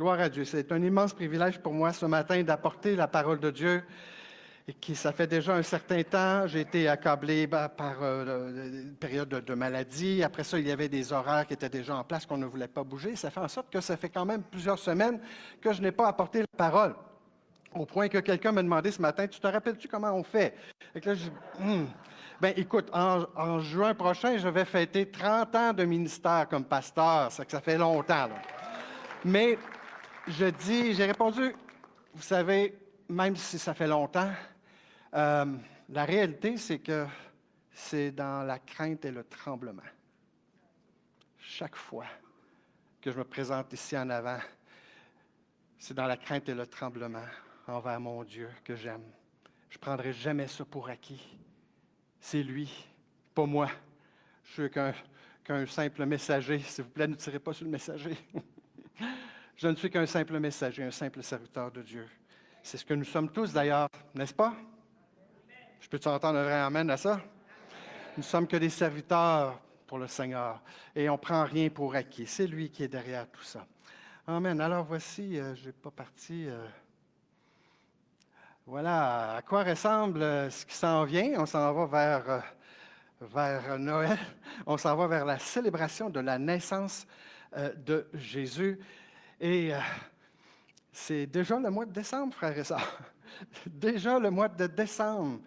Gloire à Dieu. C'est un immense privilège pour moi ce matin d'apporter la parole de Dieu. Et ça fait déjà un certain temps, j'ai été accablé par une période de maladie. Après ça, il y avait des horaires qui étaient déjà en place qu'on ne voulait pas bouger. Ça fait en sorte que ça fait quand même plusieurs semaines que je n'ai pas apporté la parole. Au point que quelqu'un m'a demandé ce matin, tu te rappelles-tu comment on fait? Et que là, je dis, ben écoute, en juin prochain, je vais fêter 30 ans de ministère comme pasteur. Ça fait longtemps, là. Mais j'ai répondu, vous savez, même si ça fait longtemps, la réalité, c'est que c'est dans la crainte et le tremblement. Chaque fois que je me présente ici en avant, c'est dans la crainte et le tremblement envers mon Dieu que j'aime. Je ne prendrai jamais ça pour acquis. C'est lui, pas moi. Je suis qu'un simple messager. S'il vous plaît, ne tirez pas sur le messager. Je ne suis qu'un simple messager, un simple serviteur de Dieu. C'est ce que nous sommes tous d'ailleurs, n'est-ce pas? Je peux-tu entendre un vrai amen à ça? Nous ne sommes que des serviteurs pour le Seigneur et on ne prend rien pour acquis. C'est lui qui est derrière tout ça. Amen. Alors voici, je n'ai pas parti. Voilà à quoi ressemble ce qui s'en vient. On s'en va vers Noël. On s'en va vers la célébration de la naissance de Jésus. Et c'est déjà le mois de décembre, frères et sœurs. Déjà le mois de décembre.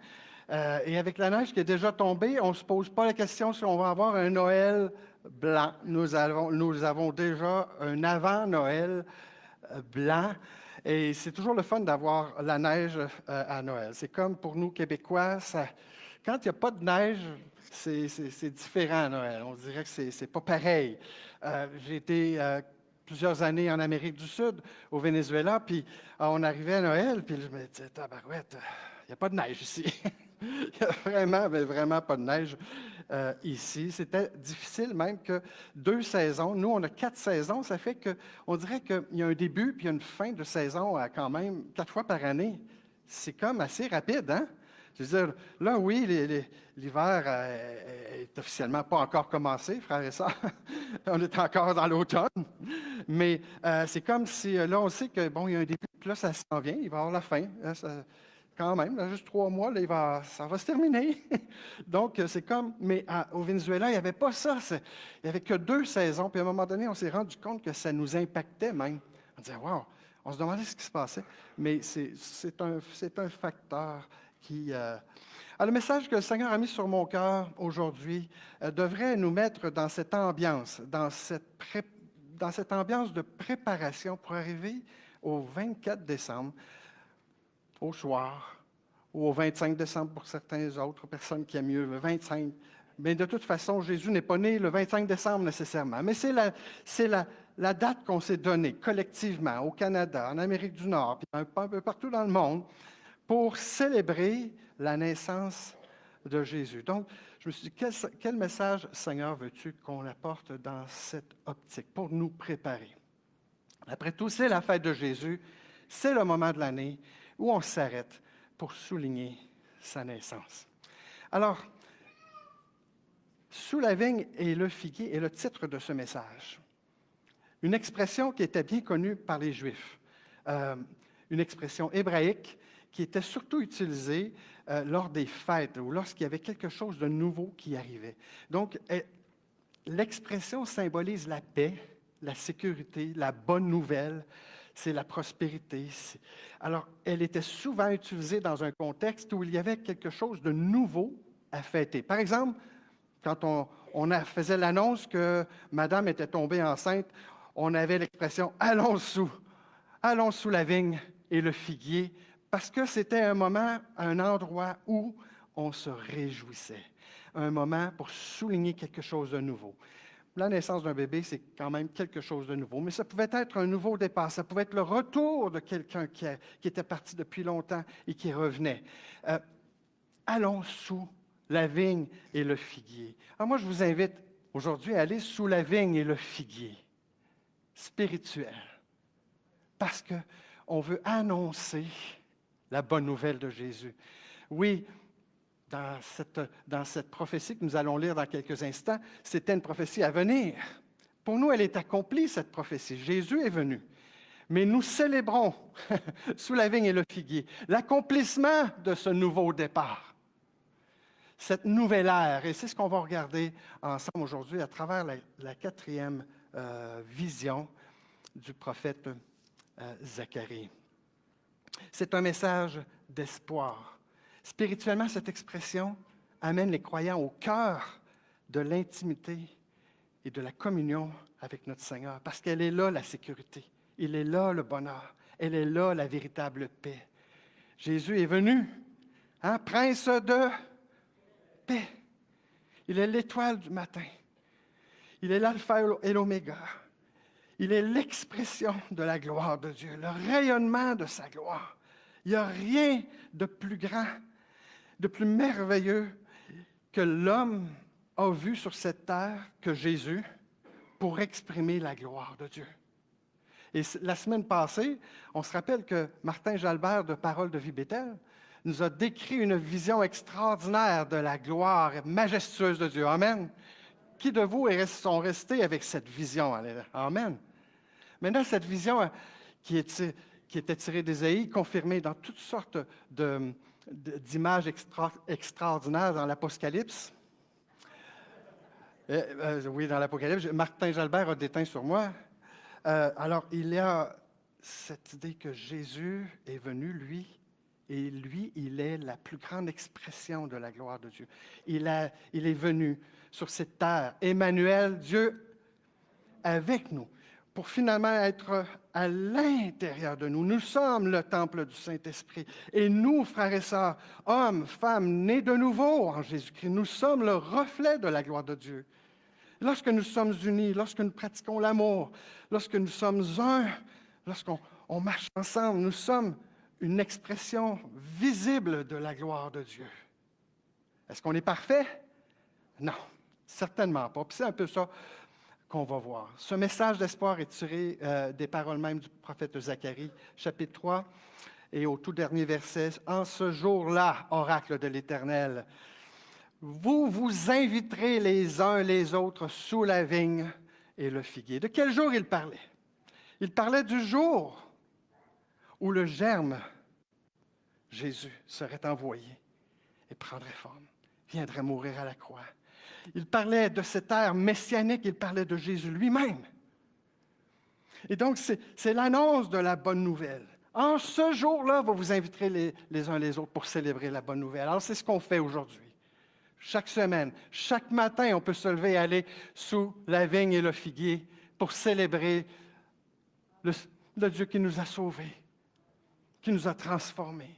Et avec la neige qui est déjà tombée, on ne se pose pas la question si on va avoir un Noël blanc. Nous avons déjà un avant-Noël blanc. Et c'est toujours le fun d'avoir la neige à Noël. C'est comme pour nous, Québécois, quand il n'y a pas de neige, c'est différent à Noël. On dirait que c'est pas pareil. J'ai été plusieurs années en Amérique du Sud, au Venezuela, puis on arrivait à Noël, puis je me disais, tabarouette, il n'y a pas de neige ici. Il n'y a vraiment, mais vraiment pas de neige ici. C'était difficile même que 2 saisons. Nous, on a 4 saisons. Ça fait qu'on dirait qu'il y a un début puis il y a une fin de saison quand même 4 fois par année. C'est comme assez rapide, hein? Je veux dire, là, oui, l'hiver est officiellement pas encore commencé, frères et sœurs. On est encore dans l'automne. Mais c'est comme si, là, on sait que, bon, il y a un début, puis là, ça s'en vient, il va y avoir la fin. Quand même, là, juste 3 mois, là, ça va se terminer. Donc, c'est comme, mais au Venezuela, il n'y avait pas ça. Il n'y avait que 2 saisons. Puis à un moment donné, on s'est rendu compte que ça nous impactait même. On disait, wow, on se demandait ce qui se passait. Mais c'est un facteur qui... Alors, le message que le Seigneur a mis sur mon cœur aujourd'hui devrait nous mettre dans cette ambiance, dans cette ambiance de préparation pour arriver au 24 décembre, au soir, ou au 25 décembre pour certaines autres personnes qui aiment mieux le 25. Mais de toute façon, Jésus n'est pas né le 25 décembre nécessairement. Mais c'est la date qu'on s'est donnée collectivement au Canada, en Amérique du Nord, puis un peu partout dans le monde, pour célébrer la naissance de Jésus. Donc, je me suis dit, quel message, Seigneur, veux-tu qu'on apporte dans cette optique pour nous préparer? Après tout, c'est la fête de Jésus, c'est le moment de l'année où on s'arrête pour souligner sa naissance. Alors, sous la vigne et le figuier est le titre de ce message. Une expression qui était bien connue par les Juifs, une expression hébraïque qui était surtout utilisée lors des fêtes ou lorsqu'il y avait quelque chose de nouveau qui arrivait. Donc, l'expression symbolise la paix, la sécurité, la bonne nouvelle, c'est la prospérité. Alors, elle était souvent utilisée dans un contexte où il y avait quelque chose de nouveau à fêter. Par exemple, quand on faisait l'annonce que Madame était tombée enceinte, on avait l'expression « allons sous la vigne et le figuier », parce que c'était un moment, un endroit où on se réjouissait, un moment pour souligner quelque chose de nouveau. La naissance d'un bébé, c'est quand même quelque chose de nouveau, mais ça pouvait être un nouveau départ, ça pouvait être le retour de quelqu'un qui était parti depuis longtemps et qui revenait. Allons sous la vigne et le figuier. Alors moi, je vous invite aujourd'hui à aller sous la vigne et le figuier spirituel, parce qu'on veut annoncer la bonne nouvelle de Jésus. Oui, dans cette prophétie que nous allons lire dans quelques instants, c'était une prophétie à venir. Pour nous, elle est accomplie, cette prophétie. Jésus est venu. Mais nous célébrons sous la vigne et le figuier l'accomplissement de ce nouveau départ, cette nouvelle ère. Et c'est ce qu'on va regarder ensemble aujourd'hui à travers la quatrième vision du prophète Zacharie. C'est un message d'espoir. Spirituellement, cette expression amène les croyants au cœur de l'intimité et de la communion avec notre Seigneur, parce qu'elle est là la sécurité, il est là le bonheur, elle est là la véritable paix. Jésus est venu, prince de paix. Il est l'étoile du matin. Il est l'alpha et l'oméga. Il est l'expression de la gloire de Dieu, le rayonnement de sa gloire. Il n'y a rien de plus grand, de plus merveilleux que l'homme a vu sur cette terre que Jésus pour exprimer la gloire de Dieu. Et la semaine passée, on se rappelle que Martin Jalbert de Parole de Vie Bethel nous a décrit une vision extraordinaire de la gloire majestueuse de Dieu. Amen. Qui de vous sont restés avec cette vision? Amen. Maintenant, cette vision qui était tirée d'Ésaïe, confirmée dans toutes sortes d'images extraordinaires dans l'Apocalypse. Oui, dans l'Apocalypse. Martin Jalbert a déteint sur moi. Alors, il y a cette idée que Jésus est venu, lui, et lui, il est la plus grande expression de la gloire de Dieu. Il est venu sur cette terre, Emmanuel, Dieu avec nous, pour finalement être à l'intérieur de nous. Nous sommes le temple du Saint-Esprit. Et nous, frères et sœurs, hommes, femmes, nés de nouveau en Jésus-Christ, nous sommes le reflet de la gloire de Dieu. Lorsque nous sommes unis, lorsque nous pratiquons l'amour, lorsque nous sommes un, lorsqu'on marche ensemble, nous sommes une expression visible de la gloire de Dieu. Est-ce qu'on est parfait? Non, certainement pas. Puis c'est un peu ça qu'on va voir. Ce message d'espoir est tiré des paroles même du prophète Zacharie, chapitre 3, et au tout dernier verset. « En ce jour-là, oracle de l'Éternel, vous vous inviterez les uns les autres sous la vigne et le figuier. » De quel jour il parlait? Il parlait du jour où le germe, Jésus, serait envoyé et prendrait forme, viendrait mourir à la croix. Il parlait de cette ère messianique, il parlait de Jésus lui-même. Et donc, c'est l'annonce de la bonne nouvelle. En ce jour-là, vous vous inviterez les uns les autres pour célébrer la bonne nouvelle. Alors, c'est ce qu'on fait aujourd'hui. Chaque semaine, chaque matin, on peut se lever et aller sous la vigne et le figuier pour célébrer le Dieu qui nous a sauvés, qui nous a transformés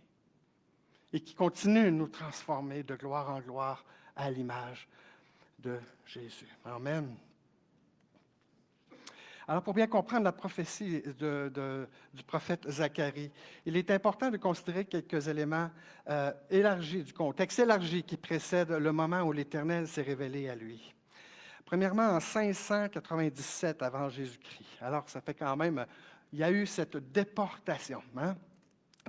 et qui continue de nous transformer de gloire en gloire à l'image de Jésus. Amen. Alors, pour bien comprendre la prophétie du prophète Zacharie, il est important de considérer quelques éléments élargis, du contexte élargi qui précède le moment où l'Éternel s'est révélé à lui. Premièrement, en 597 avant Jésus-Christ. Alors, ça fait quand même, il y a eu cette déportation.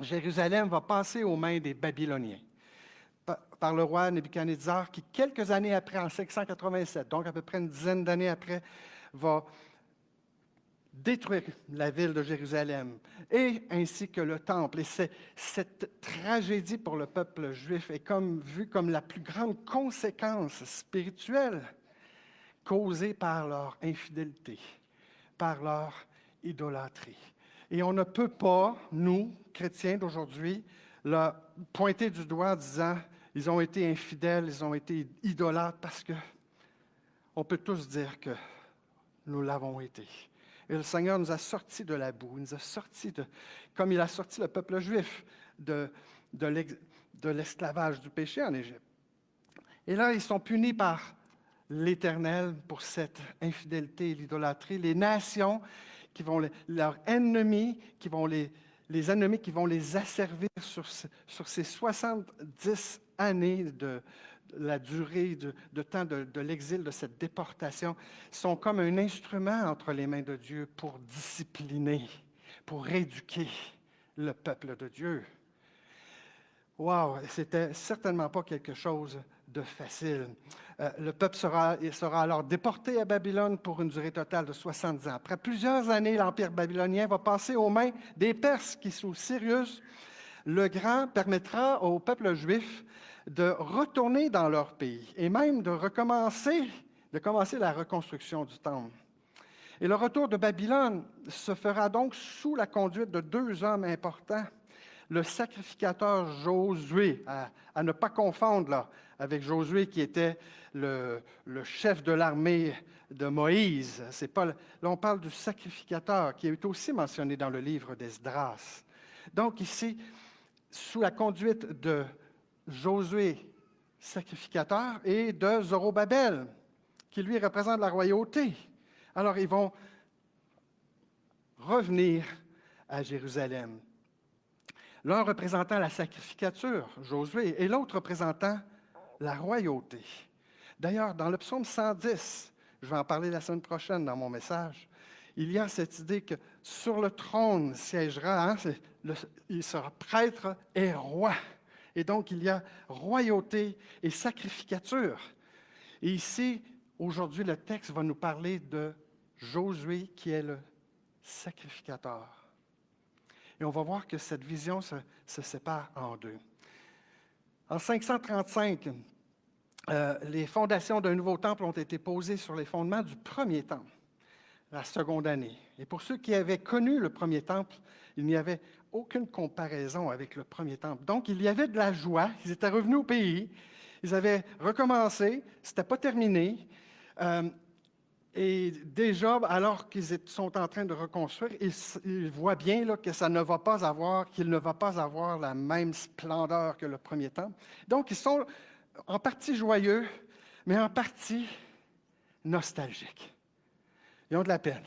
Jérusalem va passer aux mains des Babyloniens par le roi Nebuchadnezzar, qui, quelques années après, en 587, donc à peu près une dizaine d'années après, va détruire la ville de Jérusalem, et ainsi que le temple. Et cette tragédie pour le peuple juif est vue comme la plus grande conséquence spirituelle causée par leur infidélité, par leur idolâtrie. Et on ne peut pas, nous, chrétiens d'aujourd'hui, le pointer du doigt en disant « ils ont été infidèles, ils ont été idolâtres », parce qu'on peut tous dire que nous l'avons été. Et le Seigneur nous a sortis de la boue, il nous a sortis comme il a sorti le peuple juif de l'esclavage, du péché en Égypte. Et là, ils sont punis par l'Éternel pour cette infidélité et l'idolâtrie. Les nations qui vont, leurs ennemis, les ennemis qui vont les asservir sur ces 70 années de la durée de temps de l'exil, de cette déportation, sont comme un instrument entre les mains de Dieu pour discipliner, pour éduquer le peuple de Dieu. Wow, c'était certainement pas quelque chose de facile. Le peuple sera alors déporté à Babylone pour une durée totale de 70 ans. Après plusieurs années, l'Empire babylonien va passer aux mains des Perses qui, sous Cyrus le Grand, permettra au peuple juif de retourner dans leur pays et même de commencer la reconstruction du temple. Et le retour de Babylone se fera donc sous la conduite de deux hommes importants. Le sacrificateur Josué, à ne pas confondre là, avec Josué qui était le chef de l'armée de Moïse. C'est pas, là, on parle du sacrificateur qui est aussi mentionné dans le livre d'Esdras. Donc ici, sous la conduite de Josué, sacrificateur, et de Zorobabel, qui lui représente la royauté. Alors ils vont revenir à Jérusalem. L'un représentant la sacrificature, Josué, et l'autre représentant la royauté. D'ailleurs, dans le psaume 110, je vais en parler la semaine prochaine dans mon message, il y a cette idée que sur le trône siégera, il sera prêtre et roi. Et donc, il y a royauté et sacrificature. Et ici, aujourd'hui, le texte va nous parler de Josué qui est le sacrificateur. Et on va voir que cette vision se sépare en deux. En 535, les fondations d'un nouveau temple ont été posées sur les fondements du premier temple, la seconde année. Et pour ceux qui avaient connu le premier temple, il n'y avait aucune comparaison avec le premier temple. Donc, il y avait de la joie. Ils étaient revenus au pays. Ils avaient recommencé. Ce n'était pas terminé. Et déjà, alors qu'ils sont en train de reconstruire, ils voient bien là, que qu'il ne va pas avoir la même splendeur que le premier temple. Donc, ils sont en partie joyeux, mais en partie nostalgiques. Ils ont de la peine.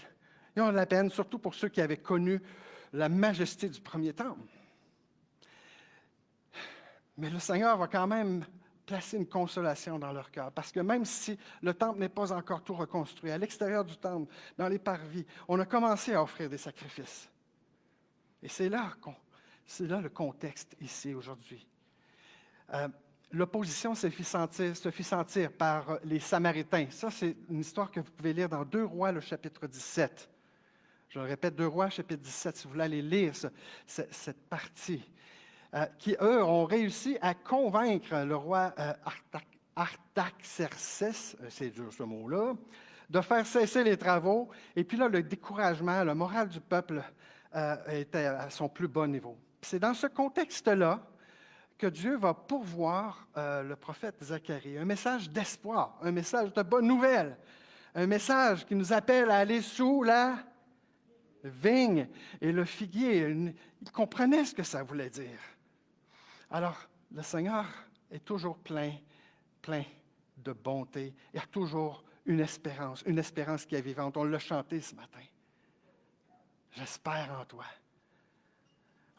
Ils ont de la peine, surtout pour ceux qui avaient connu la majesté du premier temple. Mais le Seigneur va quand même placer une consolation dans leur cœur, parce que même si le temple n'est pas encore tout reconstruit, à l'extérieur du temple, dans les parvis, on a commencé à offrir des sacrifices. Et c'est là le contexte ici aujourd'hui. L'opposition se fit sentir par les Samaritains. Ça, c'est une histoire que vous pouvez lire dans 2 Rois, le chapitre 17. Je le répète, 2 Rois, chapitre 17, si vous voulez aller lire cette partie. Qui, eux, ont réussi à convaincre le roi Artaxerxès, c'est dur ce mot-là, de faire cesser les travaux. Et puis là, le découragement, le moral du peuple était à son plus bas niveau. C'est dans ce contexte-là que Dieu va pourvoir le prophète Zacharie. Un message d'espoir, un message de bonne nouvelle, un message qui nous appelle à aller sous la vigne et le figuier. Il comprenait ce que ça voulait dire. Alors, le Seigneur est toujours plein de bonté. Il y a toujours une espérance qui est vivante. On l'a chanté ce matin. J'espère en toi.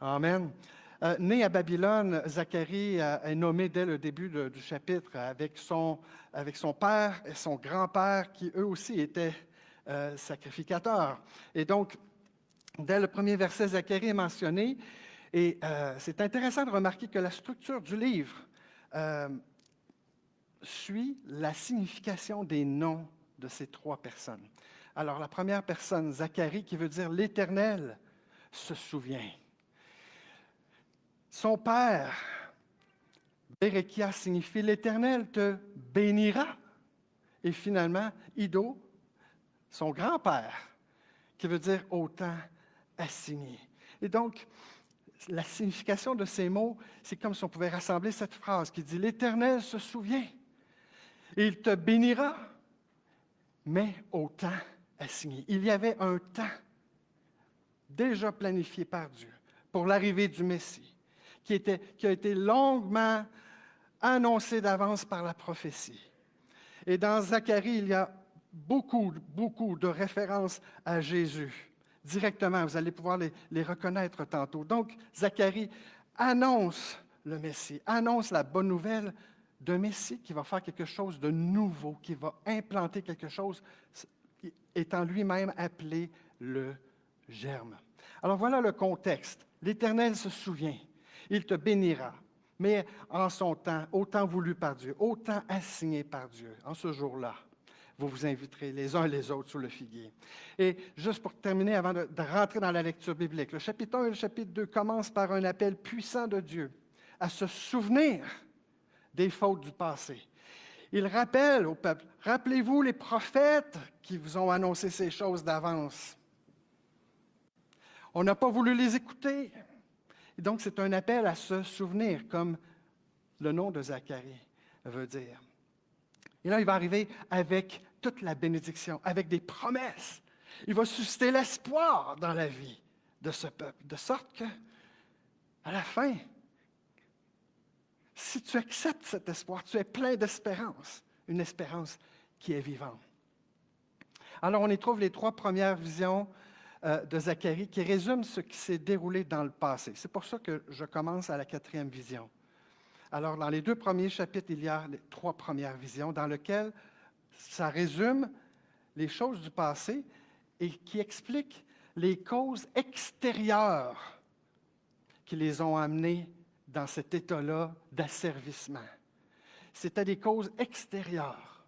Amen. Né à Babylone, Zacharie est nommé dès le début du chapitre avec son père et son grand-père qui eux aussi étaient sacrificateurs. Et donc, dès le premier verset, Zacharie est mentionné. Et c'est intéressant de remarquer que la structure du livre suit la signification des noms de ces 3 personnes. Alors, la première personne, Zacharie, qui veut dire l'Éternel se souvient. Son père, Béréchia, signifie l'Éternel te bénira. Et finalement, Ido, son grand-père, qui veut dire autant assigné. Et donc, la signification de ces mots, c'est comme si on pouvait rassembler cette phrase qui dit « L'Éternel se souvient, et il te bénira, mais au temps assigné. » Il y avait un temps déjà planifié par Dieu pour l'arrivée du Messie, qui a été longuement annoncé d'avance par la prophétie. Et dans Zacharie, il y a beaucoup de références à Jésus. Directement, vous allez pouvoir les reconnaître tantôt. Donc, Zacharie annonce le Messie, annonce la bonne nouvelle d'un Messie qui va faire quelque chose de nouveau, qui va implanter quelque chose, étant lui-même appelé le germe. Alors voilà le contexte. L'Éternel se souvient, il te bénira, mais en son temps, au temps voulu par Dieu, au temps assigné par Dieu, en ce jour-là, vous vous inviterez les uns les autres sous le figuier. Et juste pour terminer, avant de rentrer dans la lecture biblique, le chapitre 1 et le chapitre 2 commencent par un appel puissant de Dieu à se souvenir des fautes du passé. Il rappelle au peuple, rappelez-vous les prophètes qui vous ont annoncé ces choses d'avance. On n'a pas voulu les écouter. Et donc, c'est un appel à se souvenir, comme le nom de Zacharie veut dire. Et là, il va arriver avec toute la bénédiction, avec des promesses. Il va susciter l'espoir dans la vie de ce peuple, de sorte que, à la fin, si tu acceptes cet espoir, tu es plein d'espérance, une espérance qui est vivante. Alors, on y trouve les 3 premières visions de Zacharie qui résument ce qui s'est déroulé dans le passé. C'est pour ça que je commence à la 4e vision. Alors, dans les 2 premiers chapitres, il y a les 3 premières visions dans lesquelles ça résume les choses du passé et qui expliquent les causes extérieures qui les ont amenés dans cet état-là d'asservissement. C'était des causes extérieures.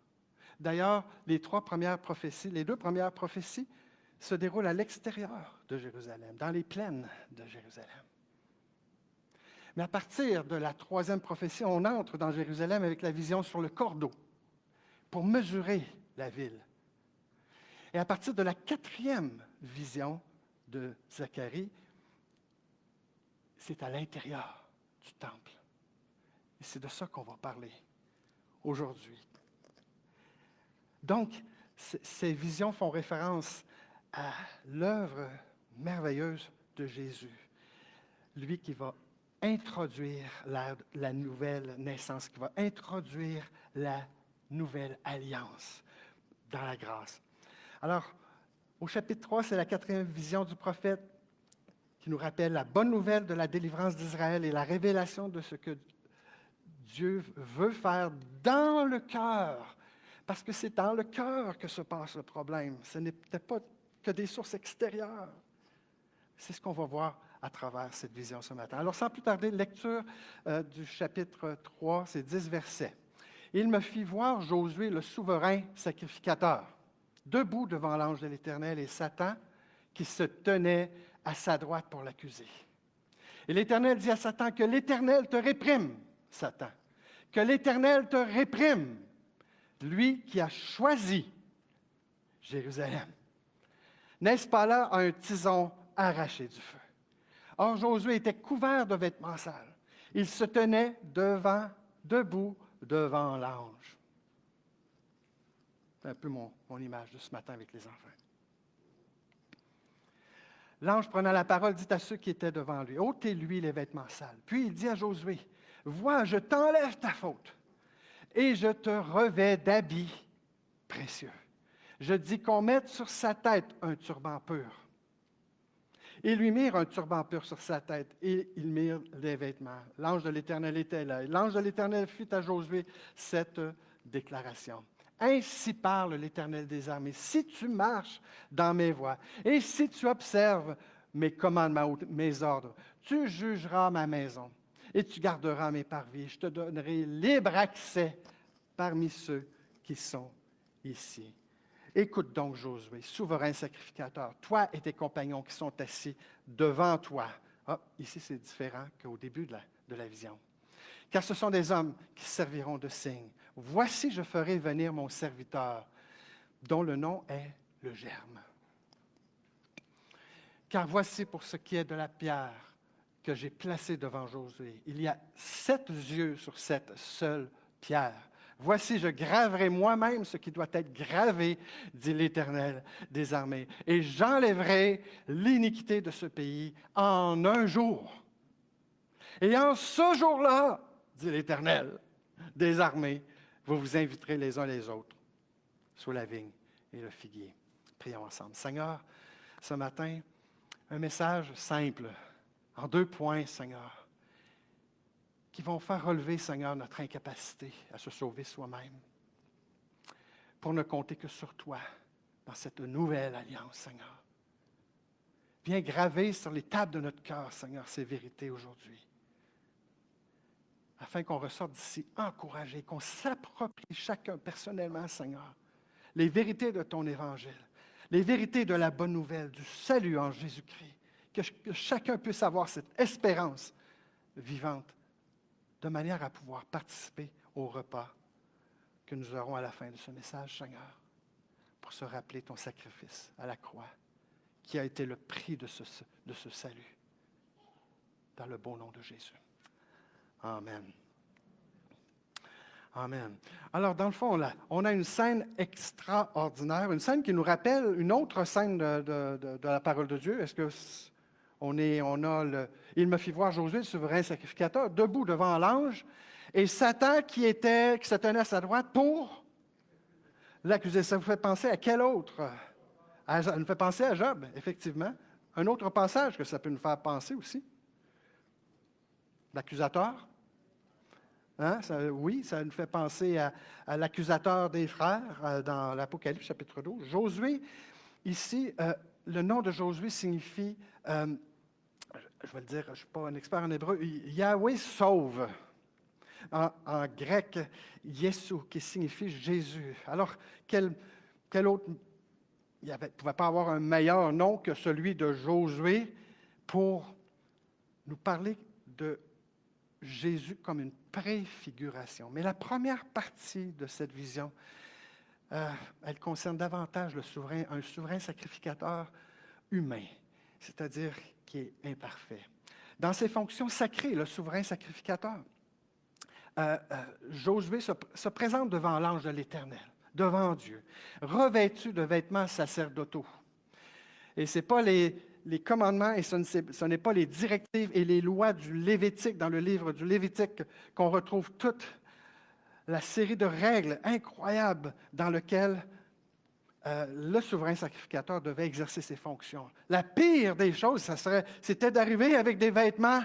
D'ailleurs, les 2 premières prophéties se déroulent à l'extérieur de Jérusalem, dans les plaines de Jérusalem. Mais à partir de la 3e prophétie, on entre dans Jérusalem avec la vision sur le cordeau pour mesurer la ville. Et à partir de la 4e vision de Zacharie, c'est à l'intérieur du temple. Et c'est de ça qu'on va parler aujourd'hui. Donc, ces visions font référence à l'œuvre merveilleuse de Jésus, lui qui va introduire la nouvelle naissance, qui va introduire la nouvelle alliance dans la grâce. Alors, au chapitre 3, c'est la 4e vision du prophète qui nous rappelle la bonne nouvelle de la délivrance d'Israël et la révélation de ce que Dieu veut faire dans le cœur. Parce que c'est dans le cœur que se passe le problème. Ce n'est peut-être pas que des sources extérieures. C'est ce qu'on va voir à travers cette vision ce matin. Alors, sans plus tarder, lecture du chapitre 3, c'est 10 versets. Il me fit voir Josué, le souverain sacrificateur, debout devant l'ange de l'Éternel et Satan, qui se tenait à sa droite pour l'accuser. Et l'Éternel dit à Satan, que l'Éternel te réprime, Satan, que l'Éternel te réprime, lui qui a choisi Jérusalem. N'est-ce pas là un tison arraché du feu? Or, Josué était couvert de vêtements sales. Il se tenait debout devant l'ange. C'est un peu mon image de ce matin avec les enfants. L'ange prenant la parole dit à ceux qui étaient devant lui, « ôtez-lui les vêtements sales. » Puis il dit à Josué, « Vois, je t'enlève ta faute et je te revêts d'habits précieux. Je dis qu'on mette sur sa tête un turban pur. » Ils lui mirent un turban pur sur sa tête et ils mirent les vêtements. L'ange de l'Éternel était là. L'ange de l'Éternel fit à Josué cette déclaration. Ainsi parle l'Éternel des armées. Si tu marches dans mes voies et si tu observes mes commandements, mes ordres, tu jugeras ma maison et tu garderas mes parvis. Je te donnerai libre accès parmi ceux qui sont ici. Écoute donc, Josué, souverain sacrificateur, toi et tes compagnons qui sont assis devant toi. Ah, ici, c'est différent qu'au début de la vision. Car ce sont des hommes qui serviront de signe. Voici, je ferai venir mon serviteur, dont le nom est le germe. Car voici pour ce qui est de la pierre que j'ai placée devant Josué. Il y a 7 yeux sur cette seule pierre. Voici, je graverai moi-même ce qui doit être gravé, dit l'Éternel des armées, et j'enlèverai l'iniquité de ce pays en un jour. Et en ce jour-là, dit l'Éternel des armées, vous vous inviterez les uns les autres sous la vigne et le figuier. Prions ensemble. Seigneur, ce matin, un message simple, en 2 points, Seigneur, qui vont faire relever, Seigneur, notre incapacité à se sauver soi-même, pour ne compter que sur toi dans cette nouvelle alliance, Seigneur. Viens graver sur les tables de notre cœur, Seigneur, ces vérités aujourd'hui. afin qu'on ressorte d'ici encouragé, qu'on s'approprie chacun personnellement, Seigneur, les vérités de ton Évangile, les vérités de la bonne nouvelle, du salut en Jésus-Christ, que chacun puisse avoir cette espérance vivante, de manière à pouvoir participer au repas que nous aurons à la fin de ce message, Seigneur, pour se rappeler ton sacrifice à la croix, qui a été le prix de ce salut, dans le beau nom de Jésus. Amen. Amen. Alors, dans le fond, là, on a une scène extraordinaire, une scène qui nous rappelle une autre scène de la parole de Dieu. Est-ce que il me fit voir Josué, le souverain sacrificateur, debout devant l'ange, et Satan qui se tenait à sa droite pour l'accuser. Ça vous fait penser à quel autre? Ça nous fait penser à Job, effectivement. Un autre passage que ça peut nous faire penser aussi. L'accusateur. Hein? Oui, ça nous fait penser à l'accusateur des frères dans l'Apocalypse, chapitre 12. Josué, ici, le nom de Josué signifie, je vais le dire, je ne suis pas un expert en hébreu, Yahweh sauve. En grec, Yesu, qui signifie Jésus. Alors, quel autre... Il ne pouvait pas avoir un meilleur nom que celui de Josué pour nous parler de Jésus comme une préfiguration. Mais la première partie de cette vision, elle concerne davantage un souverain sacrificateur humain, c'est-à-dire qui est imparfait. Dans ses fonctions sacrées, le souverain sacrificateur, Josué se présente devant l'ange de l'Éternel, devant Dieu, revêtu de vêtements sacerdotaux. Et ce n'est pas les commandements et ce n'est pas les directives et les lois du Lévitique, dans le livre du Lévitique, qu'on retrouve toute la série de règles incroyables dans lesquelles le souverain sacrificateur devait exercer ses fonctions. La pire des choses, c'était d'arriver avec des vêtements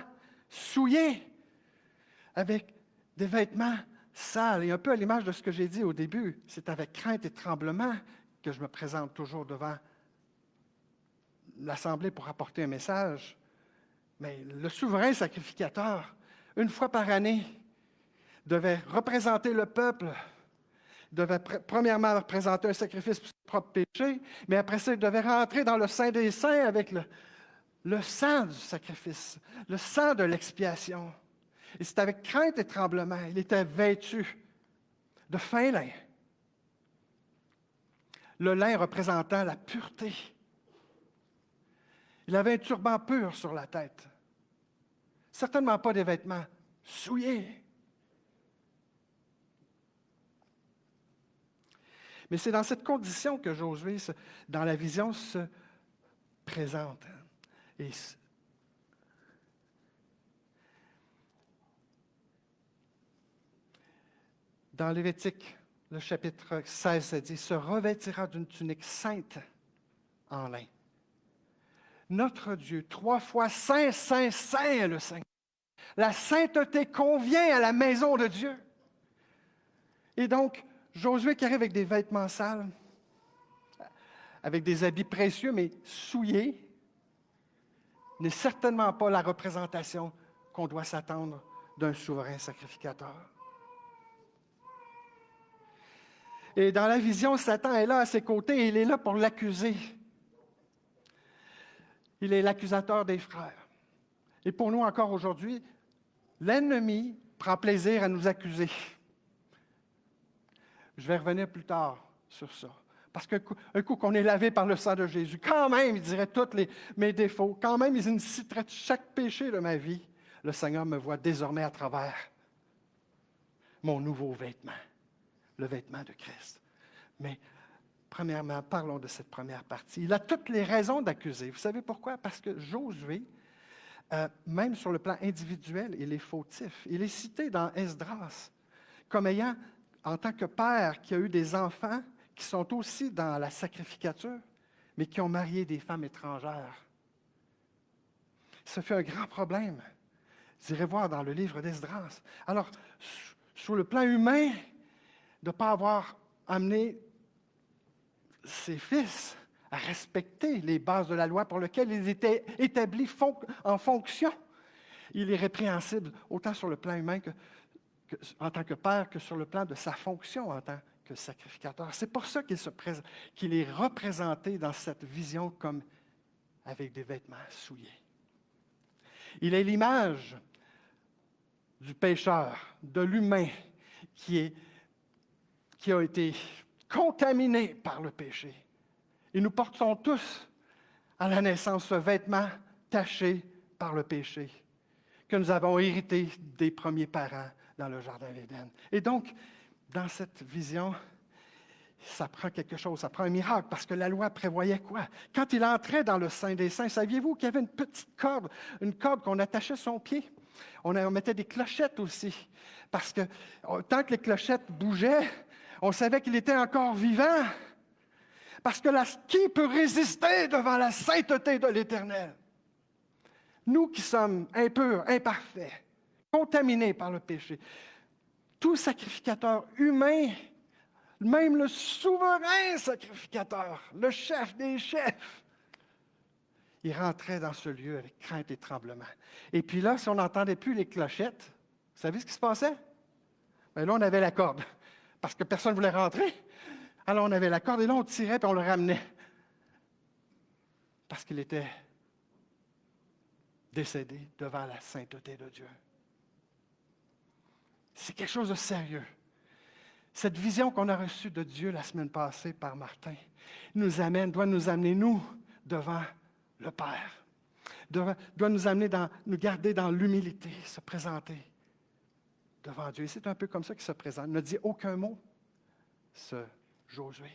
souillés, avec des vêtements sales. Et un peu à l'image de ce que j'ai dit au début, c'est avec crainte et tremblement que je me présente toujours devant l'Assemblée pour apporter un message. Mais le souverain sacrificateur, une fois par année, devait représenter le peuple, devait premièrement présenter un sacrifice pour ses propres péchés, mais après ça, il devait rentrer dans le Saint des Saints avec le sang du sacrifice, le sang de l'expiation. Et c'est avec crainte et tremblement. Il était vêtu de fin lin. Le lin représentant la pureté. Il avait un turban pur sur la tête. Certainement pas des vêtements souillés. Mais c'est dans cette condition que Josué, dans la vision, se présente. Et dans Lévitique, le chapitre 16, ça dit « Se revêtira d'une tunique sainte en lin. » Notre Dieu, 3 fois saint, saint, saint est le Seigneur. La sainteté convient à la maison de Dieu. Et donc, Josué qui arrive avec des vêtements sales, avec des habits précieux, mais souillés, n'est certainement pas la représentation qu'on doit s'attendre d'un souverain sacrificateur. Et dans la vision, Satan est là à ses côtés et il est là pour l'accuser. Il est l'accusateur des frères. Et pour nous encore aujourd'hui, l'ennemi prend plaisir à nous accuser. Je vais revenir plus tard sur ça. Parce qu'un coup qu'on est lavé par le sang de Jésus, quand même, il dirait tous mes défauts, quand même, il citerait chaque péché de ma vie. Le Seigneur me voit désormais à travers mon nouveau vêtement, le vêtement de Christ. Mais premièrement, parlons de cette première partie. Il a toutes les raisons d'accuser. Vous savez pourquoi? Parce que Josué, même sur le plan individuel, il est fautif. Il est cité dans Esdras comme ayant, en tant que père, qui a eu des enfants qui sont aussi dans la sacrificature, mais qui ont marié des femmes étrangères. Ça fait un grand problème. Vous irez voir dans le livre d'Esdras. Alors, sur le plan humain, de ne pas avoir amené ses fils à respecter les bases de la loi pour lesquelles ils étaient établis en fonction. Il est répréhensible autant sur le plan humain que en tant que Père que sur le plan de sa fonction en tant que sacrificateur. C'est pour ça qu'il est représenté dans cette vision comme avec des vêtements souillés. Il est l'image du pécheur, de l'humain qui a été contaminé par le péché. Et nous portons tous à la naissance ce vêtement taché par le péché que nous avons hérité des premiers parents dans le Jardin d'Éden. Et donc, dans cette vision, ça prend quelque chose, ça prend un miracle, parce que la loi prévoyait quoi? Quand il entrait dans le Saint des Saints, saviez-vous qu'il y avait une corde qu'on attachait à son pied? On mettait des clochettes aussi, parce que tant que les clochettes bougeaient, on savait qu'il était encore vivant. Parce que qui peut résister devant la sainteté de l'Éternel? Nous qui sommes impurs, imparfaits, contaminés par le péché, tout sacrificateur humain, même le souverain sacrificateur, le chef des chefs, il rentrait dans ce lieu avec crainte et tremblement. Et puis là, si on n'entendait plus les clochettes, vous savez ce qui se passait? Bien là, on avait la corde, parce que personne ne voulait rentrer. Alors on avait la corde et là, on tirait et on le ramenait. Parce qu'il était décédé devant la sainteté de Dieu. C'est quelque chose de sérieux. Cette vision qu'on a reçue de Dieu la semaine passée par Martin doit nous amener, nous, devant le Père. Doit nous amener nous garder dans l'humilité, se présenter devant Dieu. Et c'est un peu comme ça qu'il se présente. Il ne dit aucun mot, ce Josué.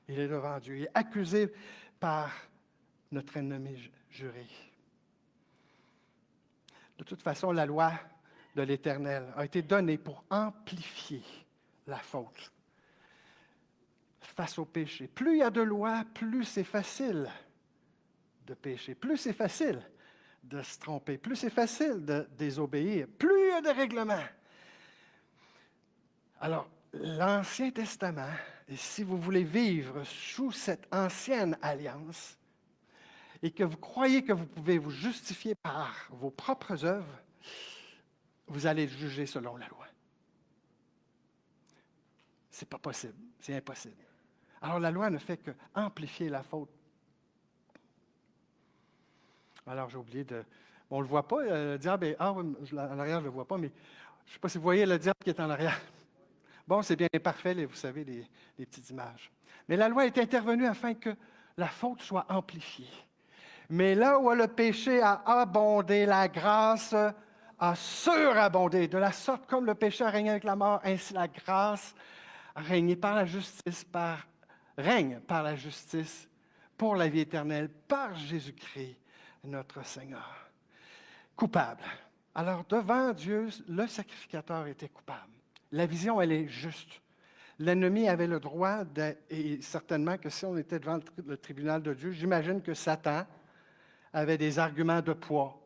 Il est devant Dieu. Il est accusé par notre ennemi juré. De toute façon, la loi de l'Éternel a été donnée pour amplifier la faute face au péché. Plus il y a de lois, plus c'est facile de pécher, plus c'est facile de se tromper, plus c'est facile de désobéir, plus il y a de règlements. Alors, l'Ancien Testament, et si vous voulez vivre sous cette ancienne alliance, et que vous croyez que vous pouvez vous justifier par vos propres œuvres, vous allez juger selon la loi. C'est pas possible, c'est impossible. Alors la loi ne fait qu'amplifier la faute. Alors j'ai oublié de... On ne le voit pas, le diable est... en arrière, je ne le vois pas, mais je ne sais pas si vous voyez le diable qui est en arrière. Bon, c'est bien parfait, vous savez, les petites images. Mais la loi est intervenue afin que la faute soit amplifiée. Mais là où le péché a abondé, la grâce a surabondé. De la sorte, comme le péché a régné avec la mort, ainsi la grâce a régné règne par la justice pour la vie éternelle, par Jésus-Christ, notre Seigneur. Coupable. Alors, devant Dieu, le sacrificateur était coupable. La vision, elle est juste. L'ennemi avait le droit, et certainement que si on était devant le tribunal de Dieu, j'imagine que Satan avait des arguments de poids.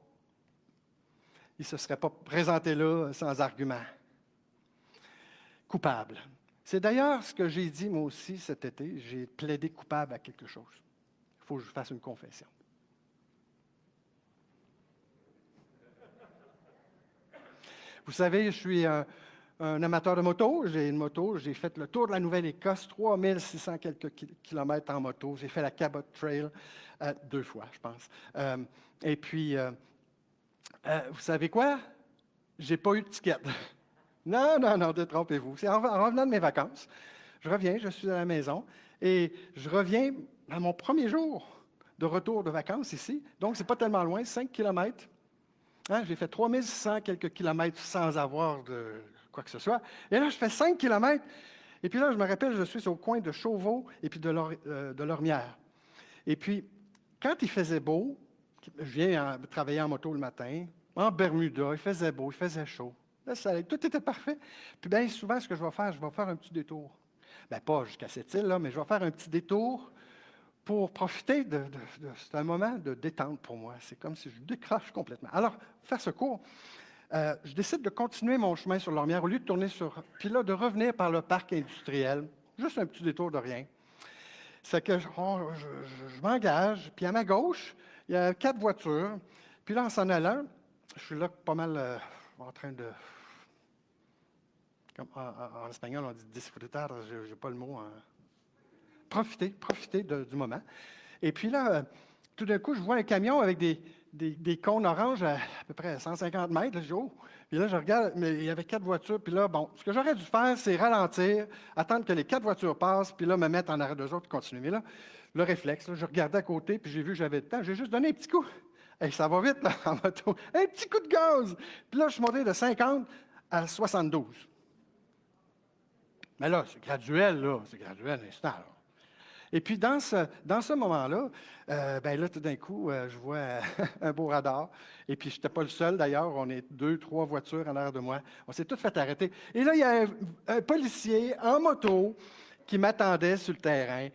Il ne se serait pas présenté là sans argument. Coupable. C'est d'ailleurs ce que j'ai dit moi aussi cet été. J'ai plaidé coupable à quelque chose. Il faut que je fasse une confession. Vous savez, je suis un amateur de moto. J'ai une moto. J'ai fait le tour de la Nouvelle-Écosse, 3600 quelques kilomètres en moto. J'ai fait la Cabot Trail 2 fois, je pense. Et puis, vous savez quoi? Je n'ai pas eu de ticket. Non, détrompez-vous. C'est en revenant de mes vacances. Je reviens, je suis à la maison et je reviens à mon premier jour de retour de vacances ici. Donc, ce n'est pas tellement loin, 5 kilomètres. J'ai fait 3600 quelques kilomètres sans avoir de quoi que ce soit. Et là, je fais 5 kilomètres. Et puis là, je me rappelle, je suis au coin de Chauveau et puis de Lormière. Et puis, quand il faisait beau, je viens travailler en moto le matin, en Bermuda, il faisait beau, il faisait chaud. Là, tout était parfait. Puis bien souvent, ce que je vais faire un petit détour. Bien, pas jusqu'à cette île, là, mais je vais faire un petit détour pour profiter c'est un moment de détente pour moi. C'est comme si je décroche complètement. Alors, faire ce cours, je décide de continuer mon chemin sur Lormière au lieu de tourner puis là, de revenir par le parc industriel. Juste un petit détour de rien. C'est que je m'engage, puis à ma gauche, il y a 4 voitures. Puis là, en s'en allant, je suis là pas mal en train de en espagnol, on dit disfrutar, je n'ai pas le mot. Profiter du moment. Et puis là, tout d'un coup, je vois un camion avec des cônes oranges à peu près 150 mètres. Là, je dis, oh! Puis là, je regarde, mais il y avait 4 voitures. Puis là, bon, ce que j'aurais dû faire, c'est ralentir, attendre que les 4 voitures passent, puis là, me mettre en arrêt d'eux autres, puis continuer. Mais là, le réflexe, là, je regardais à côté, puis j'ai vu que j'avais le temps. J'ai juste donné un petit coup. Hey, ça va vite, là, en moto. Un petit coup de gaz. Puis là, je suis monté de 50 à 72. Mais là, c'est graduel, là. C'est graduel, instant, là. Et puis, dans ce moment-là, ben là, tout d'un coup, je vois un beau radar. Et puis, je n'étais pas le seul, d'ailleurs. On est 2, 3 voitures en arrière de moi. On s'est tous fait arrêter. Et là, il y a un policier en moto qui m'attendait sur le terrain.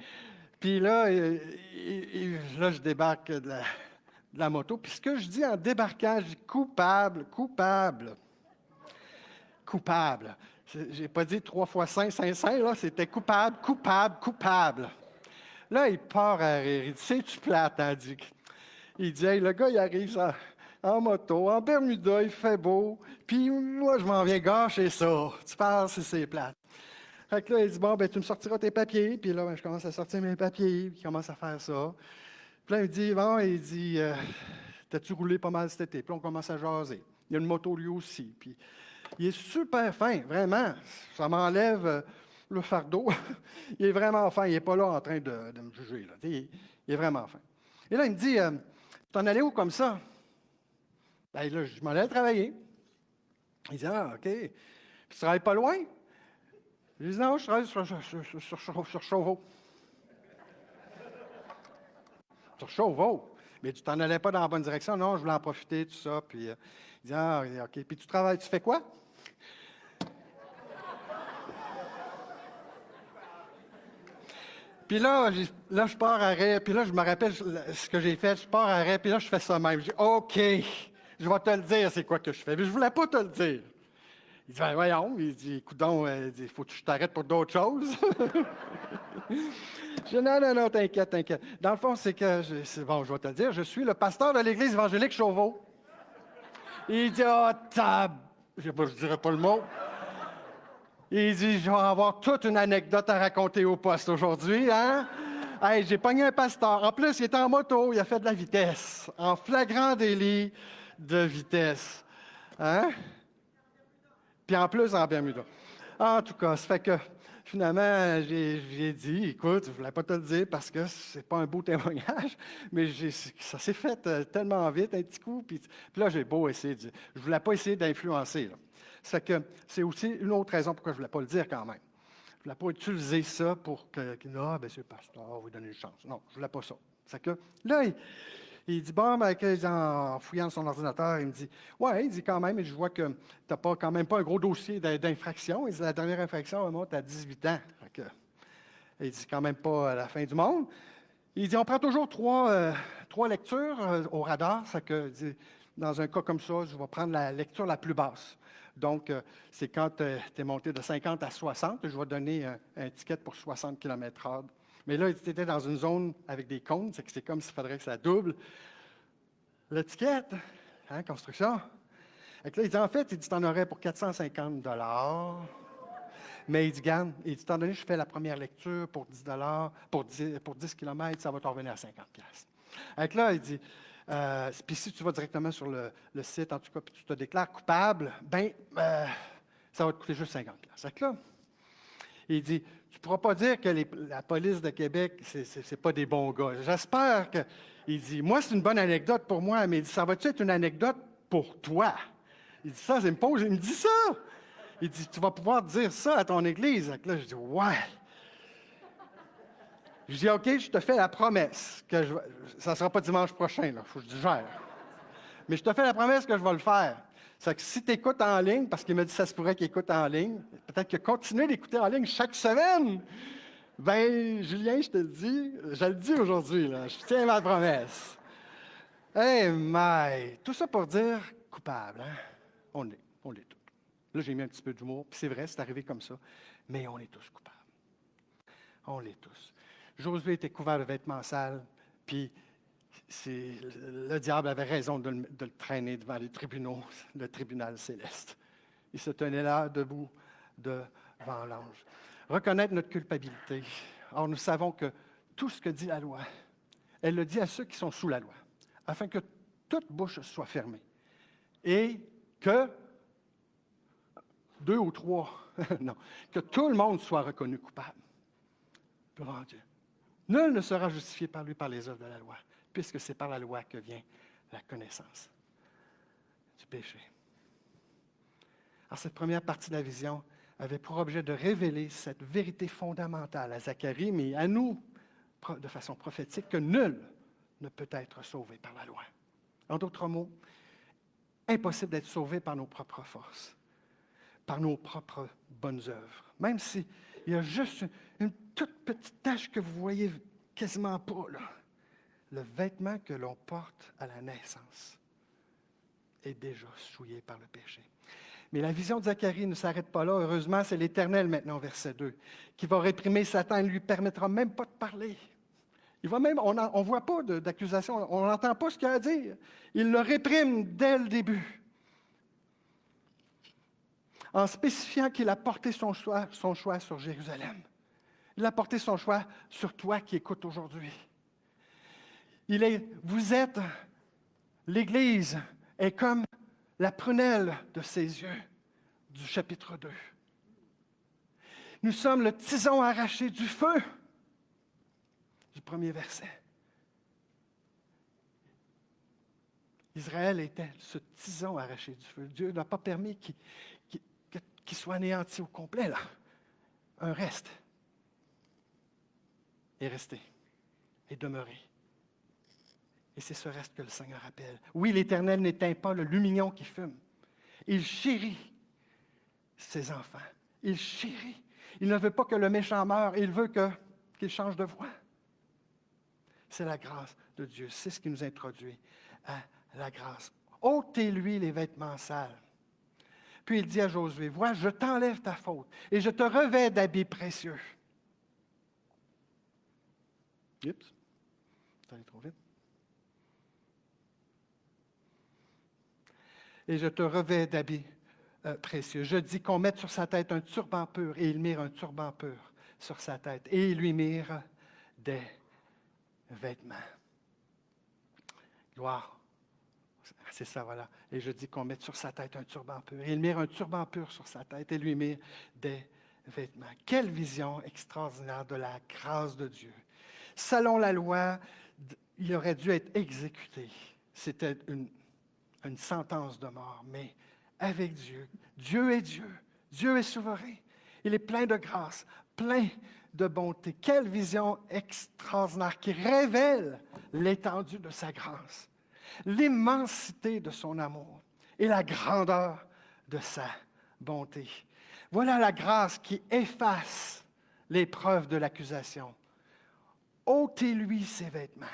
Puis là, là je débarque de la moto. Puis ce que je dis en débarquant, je dis coupable, coupable, coupable. Je n'ai pas dit 3 fois 5, 5, 5, là. C'était coupable, coupable, coupable. Là, il part à rire. Il dit, c'est-tu plate, hein, Dick? Il dit, hey, le gars, il arrive ça, en moto, en Bermuda, il fait beau, puis moi, je m'en viens gâcher ça. Tu parles si c'est plate. Fait que là, il dit, bon, ben, tu me sortiras tes papiers. Puis là, ben, je commence à sortir mes papiers, puis il commence à faire ça. Puis là, il me dit, bon, il dit, t'as-tu roulé pas mal cet été? Puis là, on commence à jaser. Il y a une moto lui aussi. Puis il est super fin, vraiment. Ça m'enlève le fardeau. Il est vraiment fin. Il n'est pas là en train de me juger. Là. Il est vraiment fin. Et là, il me dit, t'en allais où comme ça? Ben là, je m'en allais travailler. Il dit, ah, OK. Puis tu travailles pas loin? Je dis, non, je travaille sur Chauveau. Sur Chauveau. Mais tu t'en allais pas dans la bonne direction? Non, je voulais en profiter, tout ça. Puis il dit, ah, OK. Puis tu travailles, tu fais quoi? Puis là, je pars à arrêt, puis là, je me rappelle ce que j'ai fait, je pars à arrêt, puis là, je fais ça même. Je dis, OK, je vais te le dire, c'est quoi que je fais. Mais je voulais pas te le dire. Il dit, ben, voyons, il dit, écoute donc, il faut que je t'arrête pour d'autres choses. Je dis, non, t'inquiète. Dans le fond, c'est que, c'est bon, je vais te le dire, je suis le pasteur de l'Église évangélique Chauveau. Il dit, je ne dirai pas le mot. Il dit, je vais avoir toute une anecdote à raconter au poste aujourd'hui, hein? Hey, j'ai pogné un pasteur. En plus, il était en moto, il a fait de la vitesse, en flagrant délit de vitesse. Hein? Puis en plus, en Bermuda. En tout cas, ça fait que finalement, j'ai dit, écoute, je ne voulais pas te le dire parce que c'est pas un beau témoignage, mais ça s'est fait tellement vite, un petit coup. Puis là, j'ai beau essayer je ne voulais pas essayer d'influencer. Là. Ça fait que c'est aussi une autre raison pourquoi je ne voulais pas le dire quand même. Je ne voulais pas utiliser ça pour que ah, bien, c'est le pasteur, on va lui donner une chance. Non, je ne voulais pas ça. C'est que là, il dit, bon, ben, en fouillant son ordinateur, il me dit, ouais, il dit quand même, je vois que tu n'as pas, quand même pas un gros dossier d'infraction. Il dit, la dernière infraction remonte à 18 ans. Fait que, il dit, quand même pas à la fin du monde. Il dit, on prend toujours trois lectures au radar. Ça que, il dit, dans un cas comme ça, je vais prendre la lecture la plus basse. Donc, c'est quand tu es monté de 50 à 60, je vais donner un ticket pour 60 km/h. Mais là, il était dans une zone avec des cônes, c'est comme s'il faudrait que ça double l'étiquette, hein, construction. Et là, il dit, en fait, il dit, t'en aurais pour 450 $. Mais il dit, garde, il dit, étant donné que je fais la première lecture pour 10 pour 10 km, ça va te revenir à 50 $. Et là, il dit, puis si tu vas directement sur le site, en tout cas, puis tu te déclares coupable, ça va te coûter juste 50 $. Et là, il dit, tu ne pourras pas dire que la police de Québec, c'est pas des bons gars. J'espère que... Il dit, moi, c'est une bonne anecdote pour moi, mais il dit, ça va-tu être une anecdote pour toi? Il dit, ça, il me dit ça. Il dit, tu vas pouvoir dire ça à ton église. Et là, je dis, ouais. Je dis, OK, je te fais la promesse que ça ne sera pas dimanche prochain, il faut que je digère. Mais je te fais la promesse que je vais le faire. C'est que si tu écoutes en ligne, parce qu'il m'a dit que ça se pourrait qu'il écoute en ligne, peut-être que continuer d'écouter en ligne chaque semaine. Ben, Julien, je te le dis, je le dis aujourd'hui, là, je tiens ma promesse. Hey, my! Tout ça pour dire coupable, hein? On l'est tous. Là, j'ai mis un petit peu d'humour, puis c'est vrai, c'est arrivé comme ça, mais on est tous coupables. On l'est tous. Josué était couvert de vêtements sales, puis le diable avait raison de le traîner devant les tribunaux, le tribunal céleste. Il se tenait là, debout, devant l'ange. Reconnaître notre culpabilité. Or, nous savons que tout ce que dit la loi, elle le dit à ceux qui sont sous la loi, afin que toute bouche soit fermée et que 2 ou 3, non, que tout le monde soit reconnu coupable devant Dieu. Nul ne sera justifié par lui par les œuvres de la loi, puisque c'est par la loi que vient la connaissance du péché. Alors, cette première partie de la vision avait pour objet de révéler cette vérité fondamentale à Zacharie, mais à nous, de façon prophétique, que nul ne peut être sauvé par la loi. En d'autres mots, impossible d'être sauvé par nos propres forces, par nos propres bonnes œuvres. Même s'il y a juste une toute petite tache que vous voyez quasiment pas, là. Le vêtement que l'on porte à la naissance est déjà souillé par le péché. Mais la vision de Zacharie ne s'arrête pas là. Heureusement, c'est l'Éternel maintenant, verset 2, qui va réprimer Satan. Il ne lui permettra même pas de parler. Il va même, on ne voit pas d'accusation, on n'entend pas ce qu'il a à dire. Il le réprime dès le début, en spécifiant qu'il a porté son choix sur Jérusalem. Il a porté son choix sur toi qui écoutes aujourd'hui. L'Église est comme la prunelle de ses yeux, du chapitre 2. Nous sommes le tison arraché du feu, du premier verset. Israël était ce tison arraché du feu. Dieu n'a pas permis qu'il soit anéanti au complet, là. Un reste est resté, est demeuré. Et c'est ce reste que le Seigneur appelle. Oui, l'Éternel n'éteint pas le lumignon qui fume. Il chérit ses enfants. Il chérit. Il ne veut pas que le méchant meure, il veut qu'il change de voie. C'est la grâce de Dieu. C'est ce qui nous introduit à la grâce. Ôtez-lui les vêtements sales. Puis il dit à Josué, vois, je t'enlève ta faute et je te revêts d'habits précieux. Oups, c'est allé trop vite. Et je te revêts d'habits précieux. Je dis qu'on mette sur sa tête un turban pur, et ils mirent un turban pur sur sa tête, et ils lui mirent des vêtements. Gloire. C'est ça, voilà. Et je dis qu'on mette sur sa tête un turban pur. Et ils mirent un turban pur sur sa tête, et lui mirent des vêtements. Quelle vision extraordinaire de la grâce de Dieu. Selon la loi, il aurait dû être exécuté. C'était une sentence de mort, mais avec Dieu. Dieu est Dieu. Dieu est souverain. Il est plein de grâce, plein de bonté. Quelle vision extraordinaire qui révèle l'étendue de sa grâce, l'immensité de son amour et la grandeur de sa bonté. Voilà la grâce qui efface les preuves de l'accusation. Ôtez-lui ses vêtements,